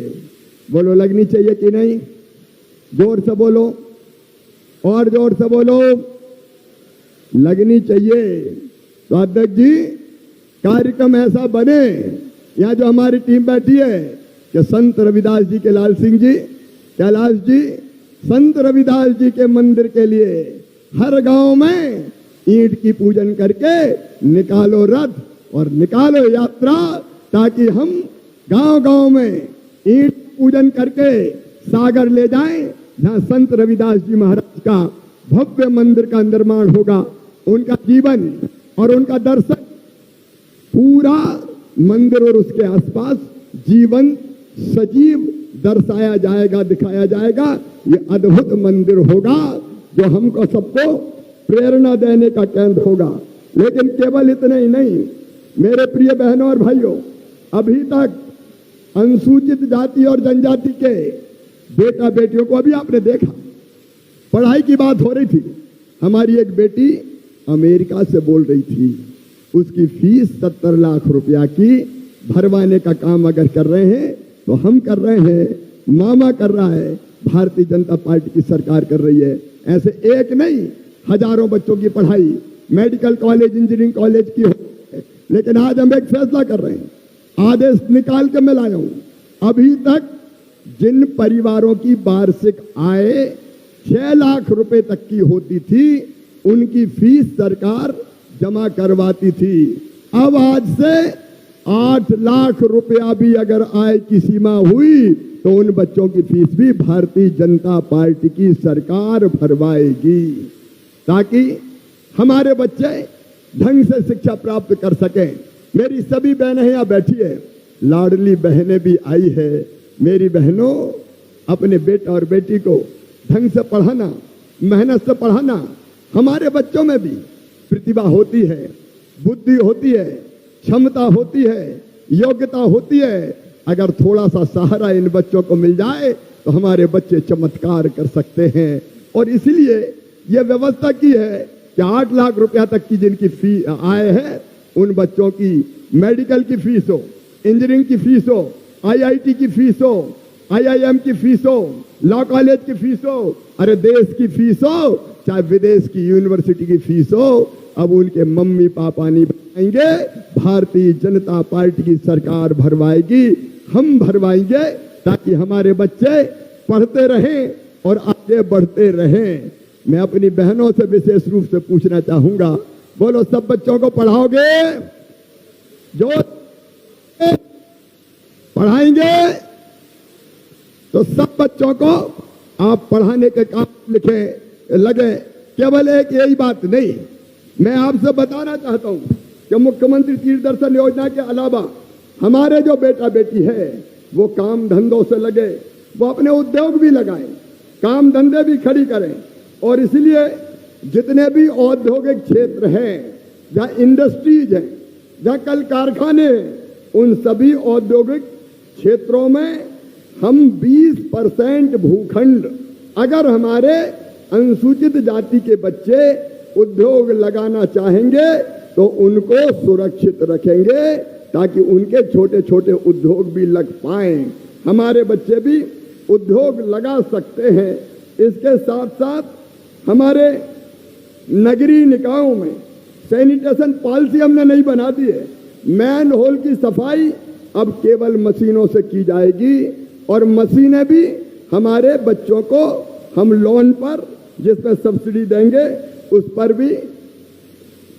बोलो, लगनी चाहिए कि नहीं? जोर से बोलो, और जोर से बोलो, लगनी चाहिए। तो अध्यक्ष जी, कार्यक्रम ऐसा बने, यहां जो हमारी टीम बैठी है, कि संत रविदास जी के लाल सिंह जी, कैलाश जी, संत रविदास जी के मंदिर के लिए हर गांव में ईंट की पूजन करके निकालो रथ और निकालो यात्रा, ताकि हम गांव गांव में ईंट पूजन करके सागर ले जाएं, जहां संत रविदास जी महाराज का भव्य मंदिर का निर्माण होगा। उनका जीवन और उनका दर्शन पूरा मंदिर और उसके आसपास जीवन सजीव दर्शाया जाएगा, दिखाया जाएगा। ये अद्भुत मंदिर होगा जो हमको सबको प्रेरणा देने का केंद्र होगा। लेकिन केवल इतना ही नहीं, मेरे प्रिय बहनों और भाइयों, अभी तक अनुसूचित जाति और जनजाति के बेटा बेटियों को अभी आपने देखा, पढ़ाई की बात हो रही थी। हमारी एक बेटी अमेरिका से बोल रही थी, उसकी फीस 70 लाख रुपया की भरवाने का काम अगर कर रहे हैं तो हम कर रहे हैं, मामा कर रहा है, भारतीय जनता पार्टी की सरकार कर रही है। ऐसे एक नहीं, हजारों बच्चों की पढ़ाई मेडिकल कॉलेज, इंजीनियरिंग कॉलेज की हो। लेकिन आज हम एक फैसला कर रहे हैं, आदेश निकाल के मैं लाया हूं। अभी तक जिन परिवारों की वार्षिक आय 6 लाख रुपए तक की होती थी, उनकी फीस सरकार जमा करवाती थी। अब आज से 8 लाख रुपया भी अगर आय की सीमा हुई तो उन बच्चों की फीस भी भारतीय जनता पार्टी की सरकार भरवाएगी, ताकि हमारे बच्चे ढंग से शिक्षा प्राप्त कर सकें। मेरी सभी बहनें यहां बैठी है, लाडली बहनें भी आई है। मेरी बहनों, अपने बेटा और बेटी को ढंग से पढ़ाना, मेहनत से पढ़ाना। हमारे बच्चों में भी प्रतिभा होती है, बुद्धि होती है, क्षमता होती है, योग्यता होती है। अगर थोड़ा सा सहारा इन बच्चों को मिल जाए तो हमारे बच्चे चमत्कार कर सकते हैं। और इसलिए यह व्यवस्था की है कि 8 लाख रुपया तक की जिनकी फी आय है, उन बच्चों की मेडिकल की फीस हो, इंजीनियरिंग की फीस हो, IIT की फीस हो, IIM की फीस हो, लॉ कॉलेज की फीस हो, अरे देश की फीस हो, चाहे विदेश की यूनिवर्सिटी की फीस हो, अब उनके मम्मी पापा नहीं भरवाएंगे, भारतीय जनता पार्टी की सरकार भरवाएगी, हम भरवाएंगे, ताकि हमारे बच्चे पढ़ते रहें और आगे बढ़ते रहें। मैं अपनी बहनों से विशेष रूप से पूछना चाहूंगा, बोलो, सब बच्चों को पढ़ाओगे? जो पढ़ाएंगे तो सब बच्चों को आप पढ़ाने के काम लगे। केवल एक यही बात नहीं, मैं आपसे बताना चाहता हूं कि मुख्यमंत्री तीर्थ दर्शन योजना के अलावा हमारे जो बेटा बेटी है वो काम धंधों से लगे, वो अपने उद्योग भी लगाएं, काम धंधे भी खड़ी करें। और इसलिए जितने भी औद्योगिक क्षेत्र हैं, जहां इंडस्ट्रीज हैं, जहां कल कारखाने हैं, उन सभी औद्योगिक क्षेत्रों में हम 20% भूखंड अगर हमारे अनुसूचित जाति के बच्चे उद्योग लगाना चाहेंगे तो उनको सुरक्षित रखेंगे, ताकि उनके छोटे छोटे उद्योग भी लग पाएं, हमारे बच्चे भी उद्योग लगा सकते हैं। इसके साथ साथ हमारे नगरीय निकायों में सैनिटेशन पॉलिसी हमने नहीं बना दी है। मैन होल की सफाई अब केवल मशीनों से की जाएगी, और मशीनें भी हमारे बच्चों को हम लोन पर जिसमें सब्सिडी देंगे उस पर भी,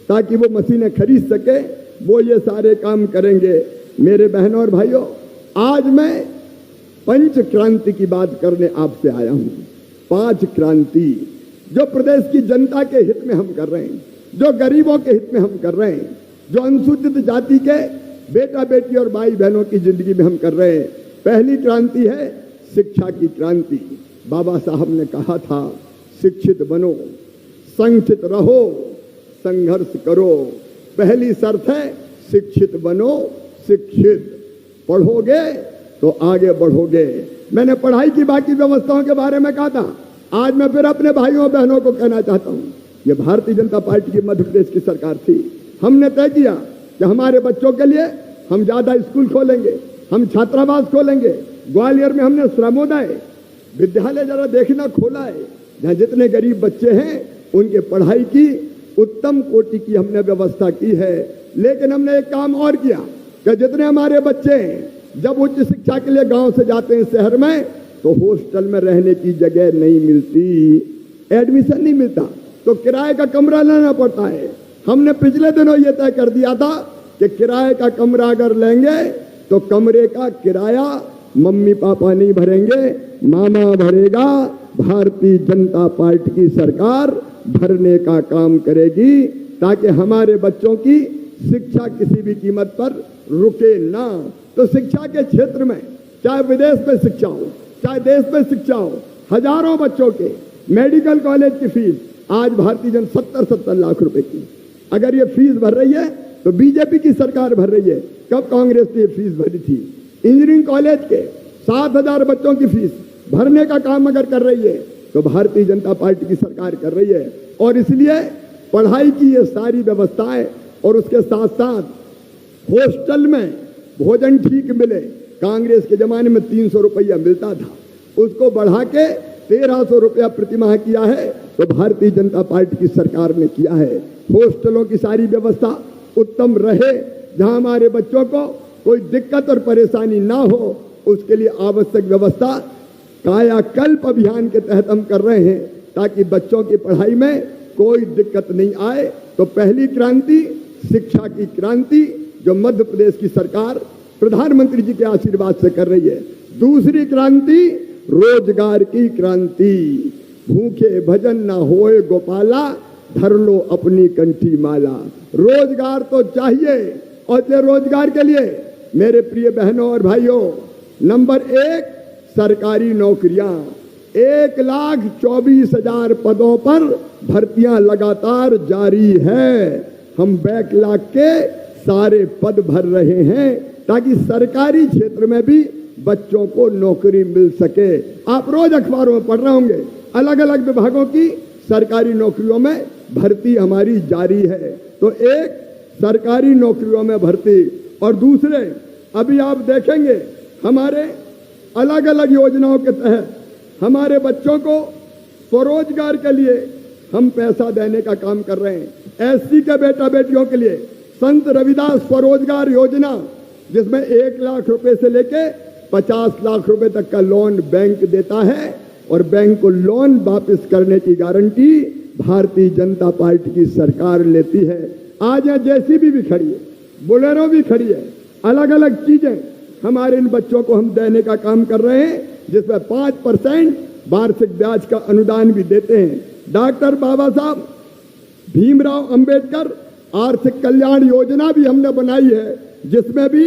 ताकि वो मशीनें खरीद सके, वो ये सारे काम करेंगे। मेरे बहनों और भाइयों, आज मैं पंच क्रांति की बात करने आपसे आया हूं। 5 क्रांति जो प्रदेश की जनता के हित में हम कर रहे हैं, जो गरीबों के हित में हम कर रहे हैं, जो अनुसूचित जाति के बेटा बेटी और भाई बहनों की जिंदगी में हम कर रहे हैं। पहली क्रांति है शिक्षा की क्रांति। बाबा साहब ने कहा था, शिक्षित बनो, संगठित रहो, संघर्ष करो। पहली शर्त है शिक्षित बनो, शिक्षित पढ़ोगे तो आगे बढ़ोगे। मैंने पढ़ाई की बाकी व्यवस्थाओं के बारे में कहा था, आज मैं फिर अपने भाइयों बहनों को कहना चाहता हूं, ये भारतीय जनता पार्टी की मध्य प्रदेश की सरकार थी। हमने तय किया कि हमारे बच्चों के लिए हम ज्यादा स्कूल खोलेंगे, हम छात्रावास खोलेंगे। ग्वालियर में हमने श्रमोदय विद्यालय जरा देखना खोला है, जहां जितने गरीब बच्चे हैं उनके पढ़ाई की उत्तम कोटि की हमने व्यवस्था की है। लेकिन हमने एक काम और किया कि जितने हमारे बच्चे हैं जब उच्च शिक्षा के लिए गांव से जाते हैं शहर में, तो हॉस्टल में रहने की जगह नहीं मिलती, एडमिशन नहीं मिलता, तो किराए का कमरा लेना पड़ता है। हमने पिछले दिनों यह तय कर दिया था कि किराए का कमरा अगर लेंगे तो कमरे का किराया मम्मी पापा नहीं भरेंगे, मामा भरेगा। भारतीय जनता पार्टी की सरकार भरने का काम करेगी, ताकि हमारे बच्चों की शिक्षा किसी भी कीमत पर रुके ना। तो शिक्षा के क्षेत्र में, चाहे विदेश में शिक्षा हो, चाहे देश में शिक्षा हो, हजारों बच्चों के मेडिकल कॉलेज की फीस आज भारतीय जनता 70 लाख रुपए की, अगर ये फीस भर रही है तो बीजेपी की सरकार भर रही है। कब कांग्रेस ने फीस भरी थी? इंजीनियरिंग कॉलेज के 7,000 बच्चों की फीस भरने का काम अगर कर रही है तो भारतीय जनता पार्टी की सरकार कर रही है। और इसलिए पढ़ाई की ये सारी व्यवस्थाएं, और उसके साथ साथ हॉस्टल में भोजन ठीक मिले। कांग्रेस के जमाने में 300 रुपया मिलता था, उसको बढ़ा के 1300 रुपया प्रतिमाह किया है, तो भारतीय जनता पार्टी की सरकार ने किया है। हॉस्टलों की सारी व्यवस्था उत्तम रहे, जहां हमारे बच्चों को कोई दिक्कत और परेशानी ना हो, उसके लिए आवश्यक व्यवस्था कायाकल्प अभियान के तहत हम कर रहे हैं, ताकि बच्चों की पढ़ाई में कोई दिक्कत नहीं आए। तो पहली क्रांति शिक्षा की क्रांति जो मध्य प्रदेश की सरकार प्रधानमंत्री जी के आशीर्वाद से कर रही है। दूसरी क्रांति रोजगार की क्रांति। भूखे भजन न होए गोपाला, धर लो अपनी कंठी माला। रोजगार तो चाहिए, और ये रोजगार के लिए मेरे प्रिय बहनों और भाइयों, नंबर 1 सरकारी नौकरियां। 1,24,000 पदों पर भर्तियां लगातार जारी है। हम बैकलॉग के सारे पद भर रहे हैं, ताकि सरकारी क्षेत्र में भी बच्चों को नौकरी मिल सके। आप रोज अखबारों में पढ़ रहे होंगे, अलग अलग विभागों की सरकारी नौकरियों में भर्ती हमारी जारी है। तो एक सरकारी नौकरियों में भर्ती, और दूसरे अभी आप देखेंगे हमारे अलग अलग योजनाओं के तहत हमारे बच्चों को स्वरोजगार के लिए हम पैसा देने का काम कर रहे हैं। एससी के बेटा बेटियों के लिए संत रविदास स्वरोजगार योजना, जिसमें 1 लाख रुपए से लेके 50 लाख रुपए तक का लोन बैंक देता है, और बैंक को लोन वापस करने की गारंटी भारतीय जनता पार्टी की सरकार लेती है। आज यहाँ जेसीबी भी खड़ी है, बोलेरो भी खड़ी है, अलग अलग चीजें हमारे इन बच्चों को हम देने का काम कर रहे हैं, जिसमें 5% वार्षिक ब्याज का अनुदान भी देते हैं। डॉक्टर बाबा साहब भीमराव अंबेडकर आर्थिक कल्याण योजना भी हमने बनाई है, जिसमें भी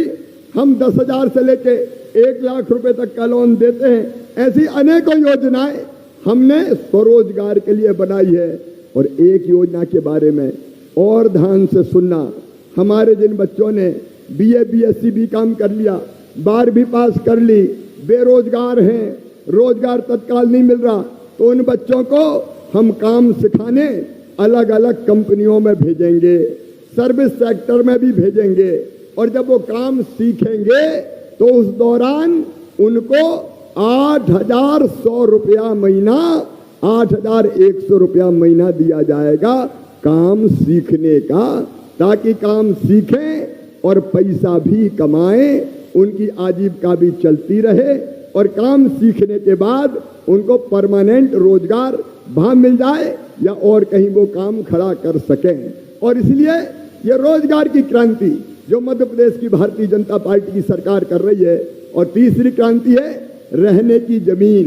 हम 10,000 से लेके 1 लाख रुपए तक का लोन देते हैं। ऐसी अनेकों योजनाएं हमने स्वरोजगार के लिए बनाई है। और एक योजना के बारे में और ध्यान से सुनना, हमारे जिन बच्चों ने BA BSc BCom कर लिया, 12वीं पास कर ली, बेरोजगार हैं, रोजगार तत्काल नहीं मिल रहा, तो उन बच्चों को हम काम सिखाने अलग अलग कंपनियों में भेजेंगे, सर्विस सेक्टर में भी भेजेंगे। और जब वो काम सीखेंगे तो उस दौरान उनको 8,100 रुपया महीना, 8,100 रुपया महीना दिया जाएगा काम सीखने का, ताकि काम सीखें और पैसा भी कमाएं, उनकी आजीविका भी चलती रहे और काम सीखने के बाद उनको परमानेंट रोजगार वहां मिल जाए या और कहीं वो काम खड़ा कर सकें। और इसलिए ये रोजगार की क्रांति जो मध्य प्रदेश की भारतीय जनता पार्टी की सरकार कर रही है। और तीसरी क्रांति है रहने की जमीन।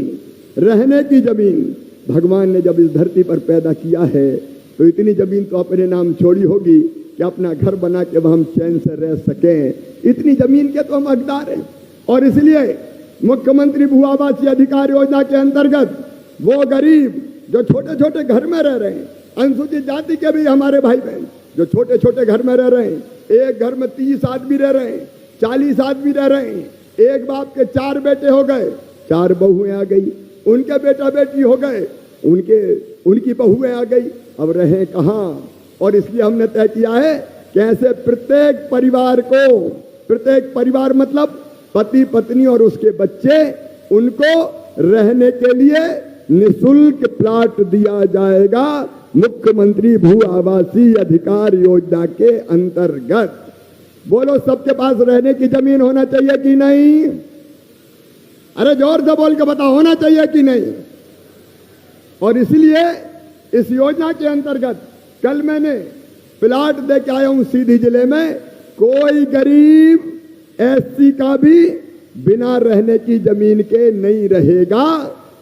रहने की जमीन, भगवान ने जब इस धरती पर पैदा किया है तो इतनी जमीन तो अपने नाम छोड़ी होगी कि अपना घर बना के वह हम चैन से रह सकें। इतनी जमीन के तो हम हकदार हैं। और इसलिए मुख्यमंत्री भू आवासीय अधिकार योजना के अंतर्गत वो गरीब जो छोटे छोटे घर में रह रहे हैं, अनुसूचित जाति के भी हमारे भाई बहन जो छोटे छोटे घर में रह रहे हैं, एक घर में 30 आदमी रह रहे हैं, 40 आदमी रह रहे हैं, एक बाप के 4 बेटे हो गए, 4 बहुएं आ गई, उनके बेटा बेटी हो गए, उनकी बहुएं आ गई, अब रहे कहां। और इसलिए हमने तय किया है कि ऐसे प्रत्येक परिवार मतलब पति पत्नी और उसके बच्चे, उनको रहने के लिए निःशुल्क प्लाट दिया जाएगा मुख्यमंत्री भू आवासीय अधिकार योजना के अंतर्गत। बोलो, सबके पास रहने की जमीन होना चाहिए कि नहीं? अरे जोर से बोल के बताओ, होना चाहिए कि नहीं? और इसलिए इस योजना के अंतर्गत कल मैंने प्लाट दे के आया हूं सीधी जिले में, कोई गरीब SC का भी बिना रहने की जमीन के नहीं रहेगा।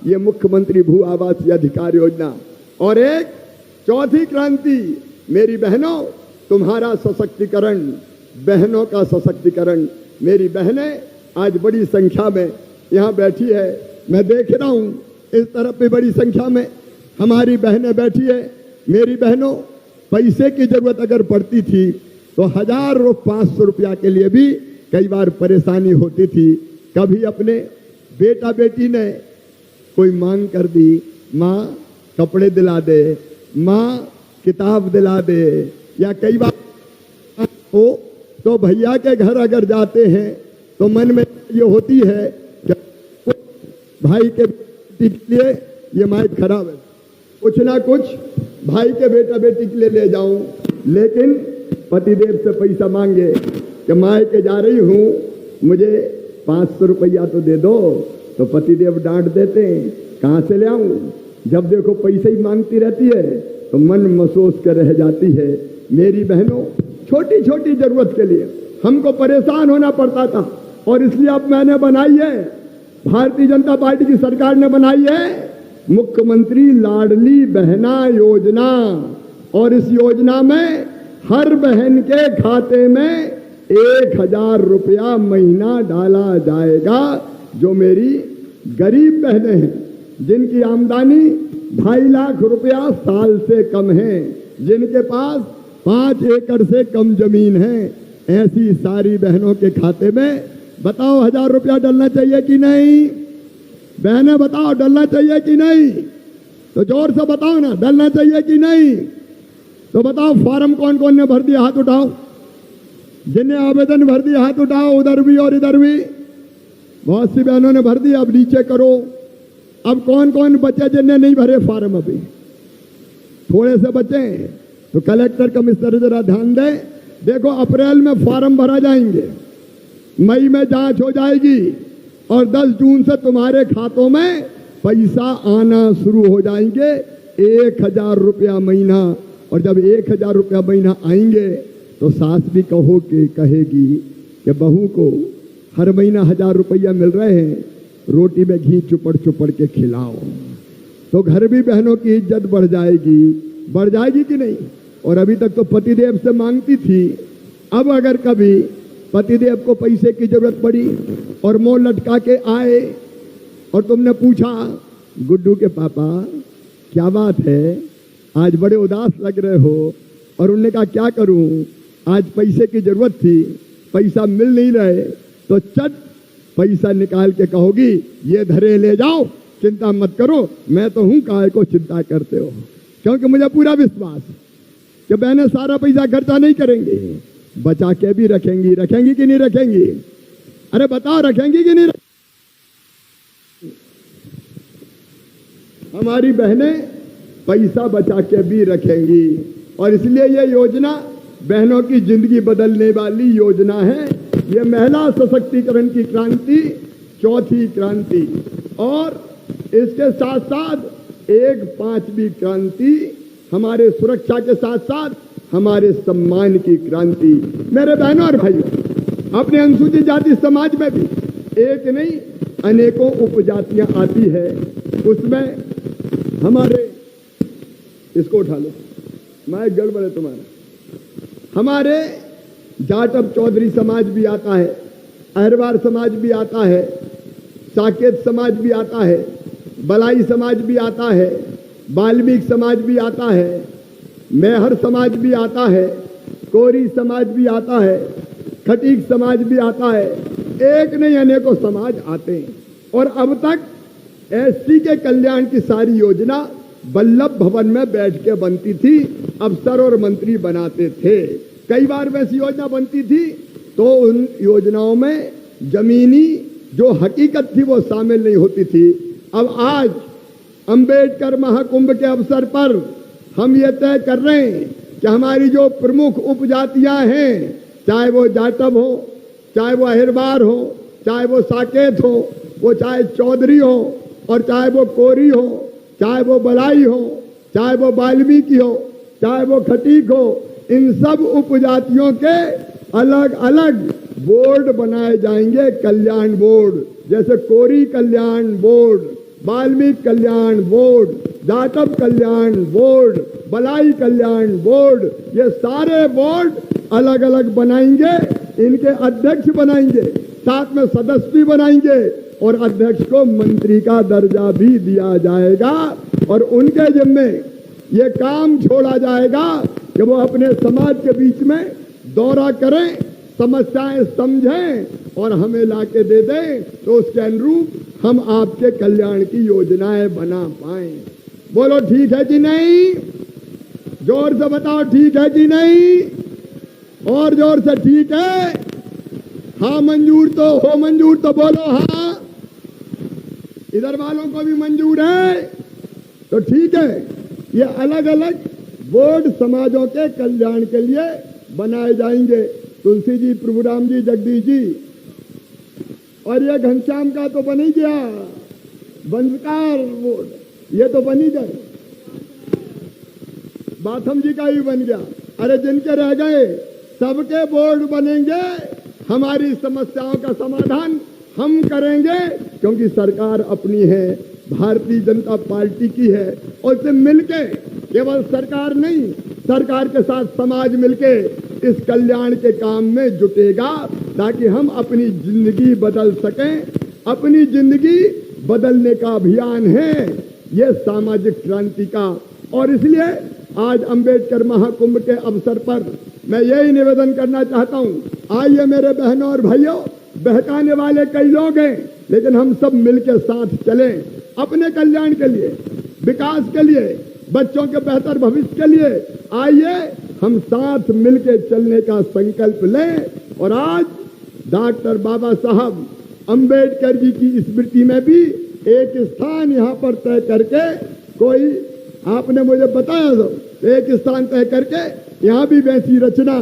ये मुख्यमंत्री भू आवासीय अधिकार योजना। और एक चौथी क्रांति, मेरी बहनों, तुम्हारा सशक्तिकरण, बहनों का सशक्तिकरण। मेरी बहनें आज बड़ी संख्या में यहाँ बैठी है, मैं देख रहा हूं इस तरफ भी बड़ी संख्या में हमारी बहनें बैठी है। मेरी बहनों, पैसे की जरूरत अगर पड़ती थी तो 1000 और 500 रुपया के लिए भी कई बार परेशानी होती थी। कभी अपने बेटा बेटी ने कोई मांग कर दी, माँ कपड़े दिला दे, माँ किताब दिला दे, या कई बार हो तो भैया के घर अगर जाते हैं तो मन में ये होती है कि भाई के बेटी के लिए ये माइक खराब है, कुछ ना कुछ भाई के बेटा बेटी के लिए ले जाऊं। लेकिन पतिदेव से पैसा मांगे कि माई के जा रही हूं, मुझे 500 रुपया तो दे दो, तो पतिदेव डांट देते हैं, कहां से ले आऊं? जब देखो पैसे ही मांगती रहती है तो मन महसूस कर रह जाती है। मेरी बहनों, छोटी छोटी जरूरत के लिए हमको परेशान होना पड़ता था, और इसलिए अब मैंने बनाई है, भारतीय जनता पार्टी की सरकार ने बनाई है मुख्यमंत्री लाडली बहना योजना। और इस योजना में हर बहन के खाते में 1,000 रुपया महीना डाला जाएगा। जो मेरी गरीब बहनें हैं, जिनकी आमदनी 2.5 लाख रुपया साल से कम है, जिनके पास 5 एकड़ से कम जमीन है, ऐसी सारी बहनों के खाते में बताओ 1,000 रुपया डलना चाहिए कि नहीं? बहनें बताओ, डलना चाहिए कि नहीं? तो जोर से बताओ ना, डलना चाहिए कि नहीं? तो बताओ, फॉर्म कौन कौन ने भर दिया, हाथ उठाओ। जिन्हें आवेदन भर दिया हाथ उठाओ, उधर भी और इधर भी। बहुत सी बहनों ने भर दिया, अब नीचे करो। अब कौन कौन बचे जिन्हें नहीं भरे फॉर्म? अभी थोड़े से बचे, तो कलेक्टर कमिश्नर जरा ध्यान दें। देखो, अप्रैल में फॉर्म भरा जाएंगे, मई में जांच हो जाएगी, और 10 जून से तुम्हारे खातों में पैसा आना शुरू हो जाएंगे। 1,000 रुपया महीना, और जब 1,000 रुपया महीना आएंगे तो सास भी कहेगी कि बहू को हर महीना 1,000 रुपया मिल रहे हैं, रोटी में घी चुपड़ चुपड़ के खिलाओ, तो घर भी बहनों की इज्जत बढ़ जाएगी कि नहीं। और अभी तक तो पतिदेव से मांगती थी, अब अगर कभी पतिदेव को पैसे की जरूरत पड़ी और मुंह लटका के आए और तुमने पूछा, गुड्डू के पापा क्या बात है, आज बड़े उदास लग रहे हो, और उन्होंने कहा क्या करूं, आज पैसे की जरूरत थी, पैसा मिल नहीं रहे, तो चट पैसा निकाल के कहोगी ये धरे ले जाओ, चिंता मत करो, मैं तो हूं, काहे को चिंता करते हो। क्योंकि मुझे पूरा विश्वास कि बहनें सारा पैसा खर्चा नहीं करेंगी, बचा के भी रखेंगी कि नहीं रखेंगी? अरे बताओ, रखेंगी कि नहीं? हमारी बहनें पैसा बचा के भी रखेंगी, और इसलिए ये योजना बहनों की जिंदगी बदलने वाली योजना है। ये महिला सशक्तिकरण की क्रांति, चौथी क्रांति, और इसके साथ साथ एक 5वीं क्रांति, हमारे सुरक्षा के साथ साथ हमारे सम्मान की क्रांति। मेरे बहनों और भाइयों, अपने अनुसूचित जाति समाज में भी एक नहीं अनेकों उपजातियां आती है, उसमें हमारे, इसको उठा लो, मैं गड़बड़ है तुम्हारा, हमारे जाटव चौधरी समाज भी आता है, अहरवार समाज भी आता है, साकेत समाज भी आता है, बलाई समाज भी आता है, वाल्मीकि समाज भी आता है, मेहर समाज भी आता है, कोरी समाज भी आता है, खटीक समाज भी आता है, एक नहीं अनेकों समाज आते हैं। और अब तक एससी के कल्याण की सारी योजना वल्लभ भवन में बैठ के बनती थी, अफसर और मंत्री बनाते थे। कई बार वैसी योजना बनती थी तो उन योजनाओं में जमीनी जो हकीकत थी वो शामिल नहीं होती थी। अब आज अंबेडकर महाकुंभ के अवसर पर हम ये तय कर रहे हैं कि हमारी जो प्रमुख उपजातियां हैं, चाहे वो जाटव हो, चाहे वो अहिरवार हो, चाहे वो साकेत हो, वो चाहे चौधरी हो, और चाहे वो कोरी हो, चाहे वो बलाई हो, चाहे वो वाल्मीकि हो, चाहे वो खटीक हो, इन सब उपजातियों के अलग अलग बोर्ड बनाए जाएंगे, कल्याण बोर्ड, जैसे कोरी कल्याण बोर्ड, वाल्मीकि कल्याण बोर्ड, जाटव कल्याण बोर्ड, बलाई कल्याण बोर्ड, ये सारे बोर्ड अलग अलग बनाएंगे, इनके अध्यक्ष बनाएंगे, साथ में सदस्य भी बनाएंगे, और अध्यक्ष को मंत्री का दर्जा भी दिया जाएगा, और उनके जिम्मे ये काम छोड़ा जाएगा कि वो अपने समाज के बीच में दौरा करें, समस्याएं समझें और हमें लाके दे दें, तो उसके अनुरूप हम आपके कल्याण की योजनाएं बना पाएं। बोलो ठीक है कि नहीं? जोर से बताओ ठीक है कि नहीं? और जोर से ठीक है? हाँ मंजूर तो हो, मंजूर तो बोलो हाँ। इधर वालों को भी मंजूर है तो ठीक है। ये अलग अलग बोर्ड समाजों के कल्याण के लिए बनाए जाएंगे। तुलसी जी, प्रभुराम जी, जगदीश जी, और ये घनश्याम का तो बन ही गया, बंदकार बोर्ड, ये तो बन ही जाए, बाथम जी का भी बन गया। अरे जिनके रह गए सबके बोर्ड बनेंगे, हमारी समस्याओं का समाधान हम करेंगे, क्योंकि सरकार अपनी है, भारतीय जनता पार्टी की है, और इससे मिलके, केवल सरकार नहीं, सरकार के साथ समाज मिलके इस कल्याण के काम में जुटेगा, ताकि हम अपनी जिंदगी बदल सकें। अपनी जिंदगी बदलने का अभियान है ये सामाजिक क्रांति का। और इसलिए आज अंबेडकर महाकुंभ के अवसर पर मैं यही निवेदन करना चाहता हूं, आइए मेरे बहनों और भाइयों, बहकाने वाले कई लोग हैं, लेकिन हम सब मिलकर साथ चलें, अपने कल्याण के लिए, विकास के लिए, बच्चों के बेहतर भविष्य के लिए। आइए हम साथ मिलकर चलने का संकल्प लें। और आज डॉक्टर बाबा साहब अंबेडकर जी की स्मृति में भी एक स्थान यहाँ पर तय करके, कोई आपने मुझे बताया तो एक स्थान तय करके यहाँ भी वैसी रचना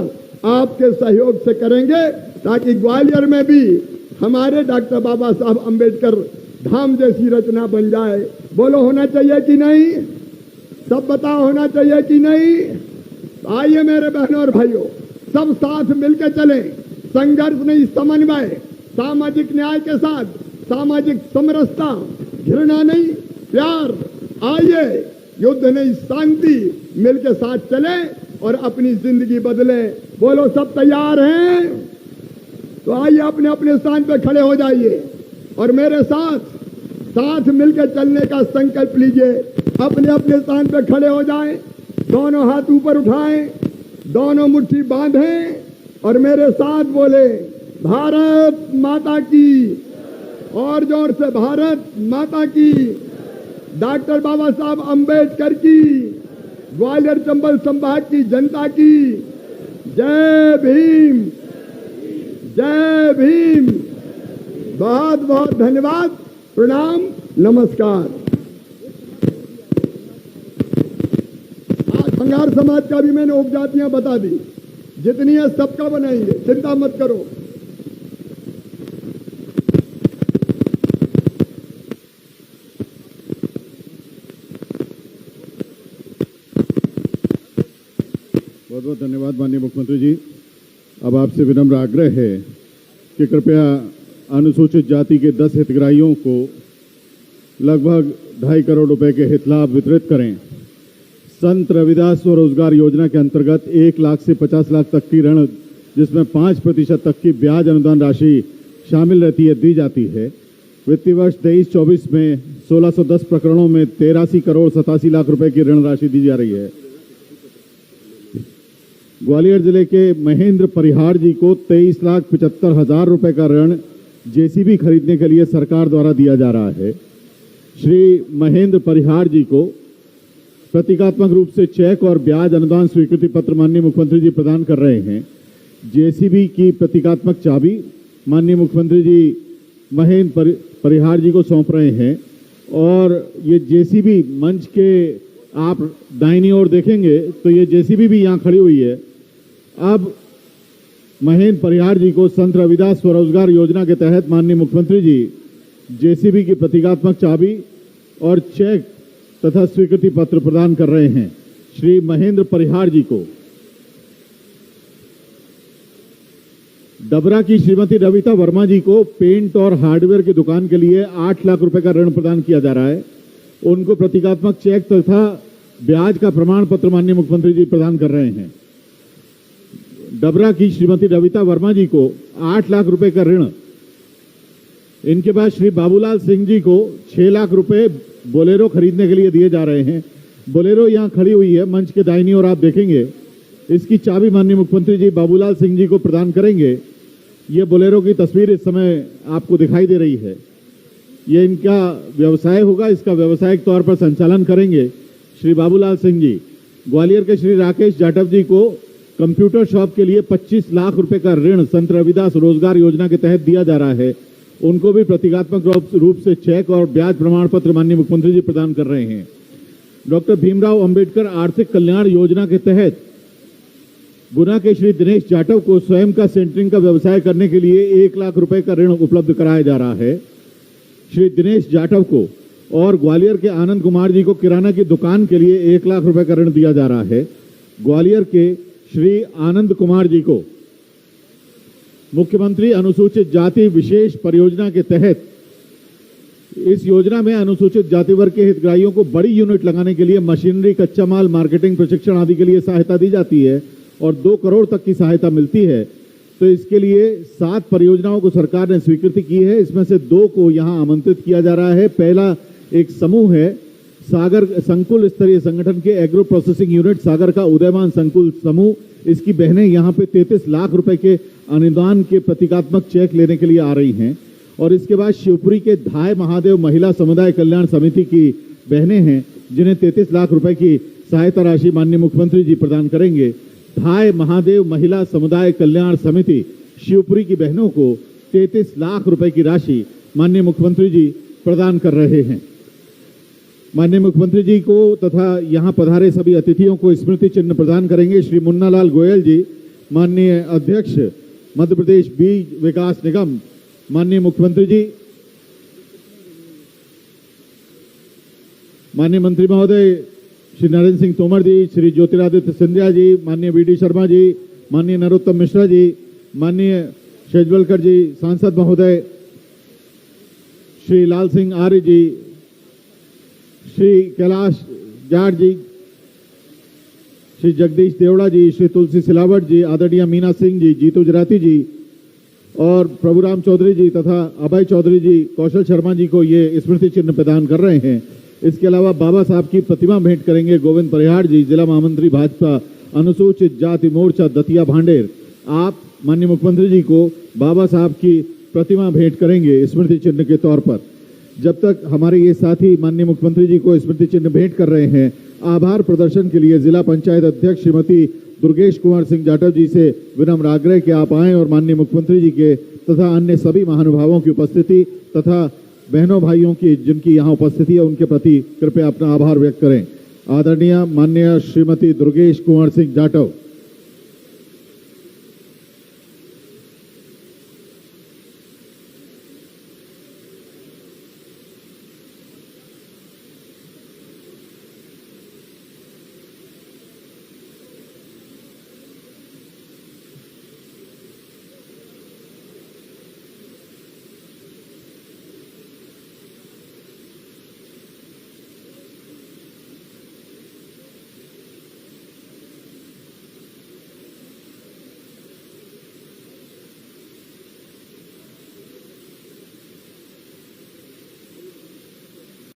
आपके सहयोग से करेंगे, ताकि ग्वालियर में भी हमारे डॉक्टर बाबा साहब अंबेडकर धाम जैसी रचना बन जाए। बोलो होना चाहिए कि नहीं? सब पता होना चाहिए कि नहीं? तो आइए मेरे बहनों और भाइयों, सब साथ मिलकर चले, संघर्ष नहीं समन्वय, सामाजिक न्याय के साथ, सामाजिक समरसता, घृणा नहीं प्यार। आइए युद्ध नहीं शांति, मिलकर साथ चले और अपनी जिंदगी बदले। बोलो सब तैयार हैं? तो आइए अपने अपने स्थान पर खड़े हो जाइए और मेरे साथ मिलकर चलने का संकल्प लीजिए। अपने अपने स्थान पर खड़े हो जाएं, दोनों हाथ ऊपर उठाएं, दोनों मुट्ठी बांधें और मेरे साथ बोले, भारत माता की। और जोर से, भारत माता की। डॉक्टर बाबा साहब अंबेडकर की, ग्वालियर चंबल संभाग की जनता की जय भीम, जय भीम। बहुत बहुत धन्यवाद, प्रणाम, नमस्कार। आज भंगार समाज का भी मैंने उपजातियां बता दी, जितनी है सबका बनाएंगे, चिंता मत करो। बहुत बहुत धन्यवाद माननीय मुख्यमंत्री जी। अब आपसे विनम्र आग्रह है कि कृपया अनुसूचित जाति के 10 हितग्राहियों को लगभग 2.5 करोड़ रुपए के हित लाभ वितरित करें। संत रविदास स्वरोजगार योजना के अंतर्गत 1 लाख से 50 लाख तक की ऋण, जिसमें 5% तक की ब्याज अनुदान राशि शामिल रहती है, दी जाती है। वित्तीय वर्ष 23-24 में 1610 प्रकरणों में 83 करोड़ 87 लाख रुपए की ऋण राशि दी जा रही है। ग्वालियर जिले के महेंद्र परिहार जी को 23,75,000 रुपए का ऋण जेसीबी खरीदने के लिए सरकार द्वारा दिया जा रहा है। श्री महेंद्र परिहार जी को प्रतीकात्मक रूप से चेक और ब्याज अनुदान स्वीकृति पत्र माननीय मुख्यमंत्री जी प्रदान कर रहे हैं। जेसीबी की प्रतीकात्मक चाबी माननीय मुख्यमंत्री जी महेंद्र परिहार जी को सौंप रहे हैं। और ये जेसीबी मंच के आप दाहिनी ओर देखेंगे तो ये जेसीबी भी यहाँ खड़ी हुई है। अब महेंद्र परिहार जी को संत रविदास स्वरोजगार योजना के तहत माननीय मुख्यमंत्री जी जेसीबी की प्रतीकात्मक चाबी और चेक तथा स्वीकृति पत्र प्रदान कर रहे हैं। श्री महेंद्र परिहार जी को डबरा की श्रीमती रविता वर्मा जी को पेंट और हार्डवेयर की दुकान के लिए 8 लाख रुपए का ऋण प्रदान किया जा रहा है। उनको प्रतीकात्मक चेक तथा ब्याज का प्रमाण पत्र माननीय मुख्यमंत्री जी प्रदान कर रहे हैं। डबरा की श्रीमती रविता वर्मा जी को 8 लाख रुपए का ऋण। इनके बाद श्री बाबूलाल सिंह जी को 6 लाख रुपए बोलेरो खरीदने के लिए दिए जा रहे हैं। बोलेरो यहां खड़ी हुई है, मंच के दाहिनी ओर आप देखेंगे। इसकी चाबी माननीय मुख्यमंत्री जी बाबूलाल सिंह जी को प्रदान करेंगे। ये बोलेरो की तस्वीर इस समय आपको दिखाई दे रही है। ये इनका व्यवसाय होगा, इसका व्यावसायिक तौर पर संचालन करेंगे श्री बाबूलाल सिंह जी। ग्वालियर के श्री राकेश जाटव जी को कंप्यूटर शॉप के लिए 25 लाख रुपए का ऋण संत रविदास रोजगार योजना के तहत दिया जा रहा है। उनको भी प्रतीकात्मक रूप से चेक और ब्याज प्रमाण पत्र माननीय मुख्यमंत्री जी प्रदान कर रहे हैं। डॉक्टर भीमराव अंबेडकर आर्थिक कल्याण योजना के तहत गुना के श्री दिनेश जाटव को स्वयं का सेंटरिंग का व्यवसाय करने के लिए 1 लाख रुपए का ऋण उपलब्ध कराया जा रहा है। श्री दिनेश जाटव को और ग्वालियर के आनंद कुमार जी को किराना की दुकान के लिए 1 लाख रुपए का ऋण दिया जा रहा है। ग्वालियर के श्री आनंद कुमार जी को मुख्यमंत्री अनुसूचित जाति विशेष परियोजना के तहत, इस योजना में अनुसूचित जाति वर्ग के हितग्राहियों को बड़ी यूनिट लगाने के लिए मशीनरी, कच्चा माल, मार्केटिंग, प्रशिक्षण आदि के लिए सहायता दी जाती है और 2 करोड़ तक की सहायता मिलती है। तो इसके लिए 7 परियोजनाओं को सरकार ने स्वीकृति की है। इसमें से 2 को यहां आमंत्रित किया जा रहा है। पहला एक समूह है सागर संकुल स्तरीय संगठन के एग्रो प्रोसेसिंग यूनिट सागर का उदयमान संकुल समूह। इसकी बहनें यहां पे 33 लाख रुपए के अनुदान के प्रतीकात्मक चेक लेने के लिए आ रही हैं। और इसके बाद शिवपुरी के धाय महादेव महिला समुदाय कल्याण समिति की बहनें हैं, जिन्हें 33 लाख रुपए की सहायता राशि माननीय मुख्यमंत्री जी प्रदान करेंगे। धाय महादेव महिला समुदाय कल्याण समिति शिवपुरी की बहनों को 33 लाख रुपए की राशि माननीय मुख्यमंत्री जी प्रदान कर रहे हैं। माननीय मुख्यमंत्री जी को तथा यहां पधारे सभी अतिथियों को स्मृति चिन्ह प्रदान करेंगे श्री मुन्नालाल गोयल जी, माननीय अध्यक्ष मध्य प्रदेश बीज विकास निगम। माननीय मुख्यमंत्री जी, माननीय मंत्री महोदय श्री नरेंद्र सिंह तोमर जी, श्री ज्योतिरादित्य सिंधिया जी, माननीय वीडी शर्मा जी, माननीय नरोत्तम मिश्रा जी, माननीय शेजवलकर जी, सांसद महोदय, श्री लाल सिंह आर्य जी, श्री कैलाश जाट जी, श्री जगदीश देवड़ा जी, श्री तुलसी सिलावट जी, आदरणीय मीना सिंह जी, जीतू जराती जी और प्रभुराम चौधरी जी तथा अभय चौधरी जी, कौशल शर्मा जी को ये स्मृति चिन्ह प्रदान कर रहे हैं। इसके अलावा बाबा साहब की प्रतिमा भेंट करेंगे गोविंद परिहार जी, जिला महामंत्री भाजपा अनुसूचित जाति मोर्चा दतिया भांडेर। आप माननीय मुख्यमंत्री जी को बाबा साहब की प्रतिमा भेंट करेंगे स्मृति चिन्ह के तौर पर। जब तक हमारे ये साथी माननीय मुख्यमंत्री जी को स्मृति चिन्ह भेंट कर रहे हैं, आभार प्रदर्शन के लिए जिला पंचायत अध्यक्ष श्रीमती दुर्गेश कुमार सिंह जाटव जी से विनम्र आग्रह कि आप आएं और माननीय मुख्यमंत्री जी के तथा अन्य सभी महानुभावों की उपस्थिति तथा बहनों भाइयों की जिनकी यहाँ उपस्थिति है उनके प्रति कृपया अपना आभार व्यक्त करें। आदरणीय माननीय श्रीमती दुर्गेश कुमार सिंह जाटव।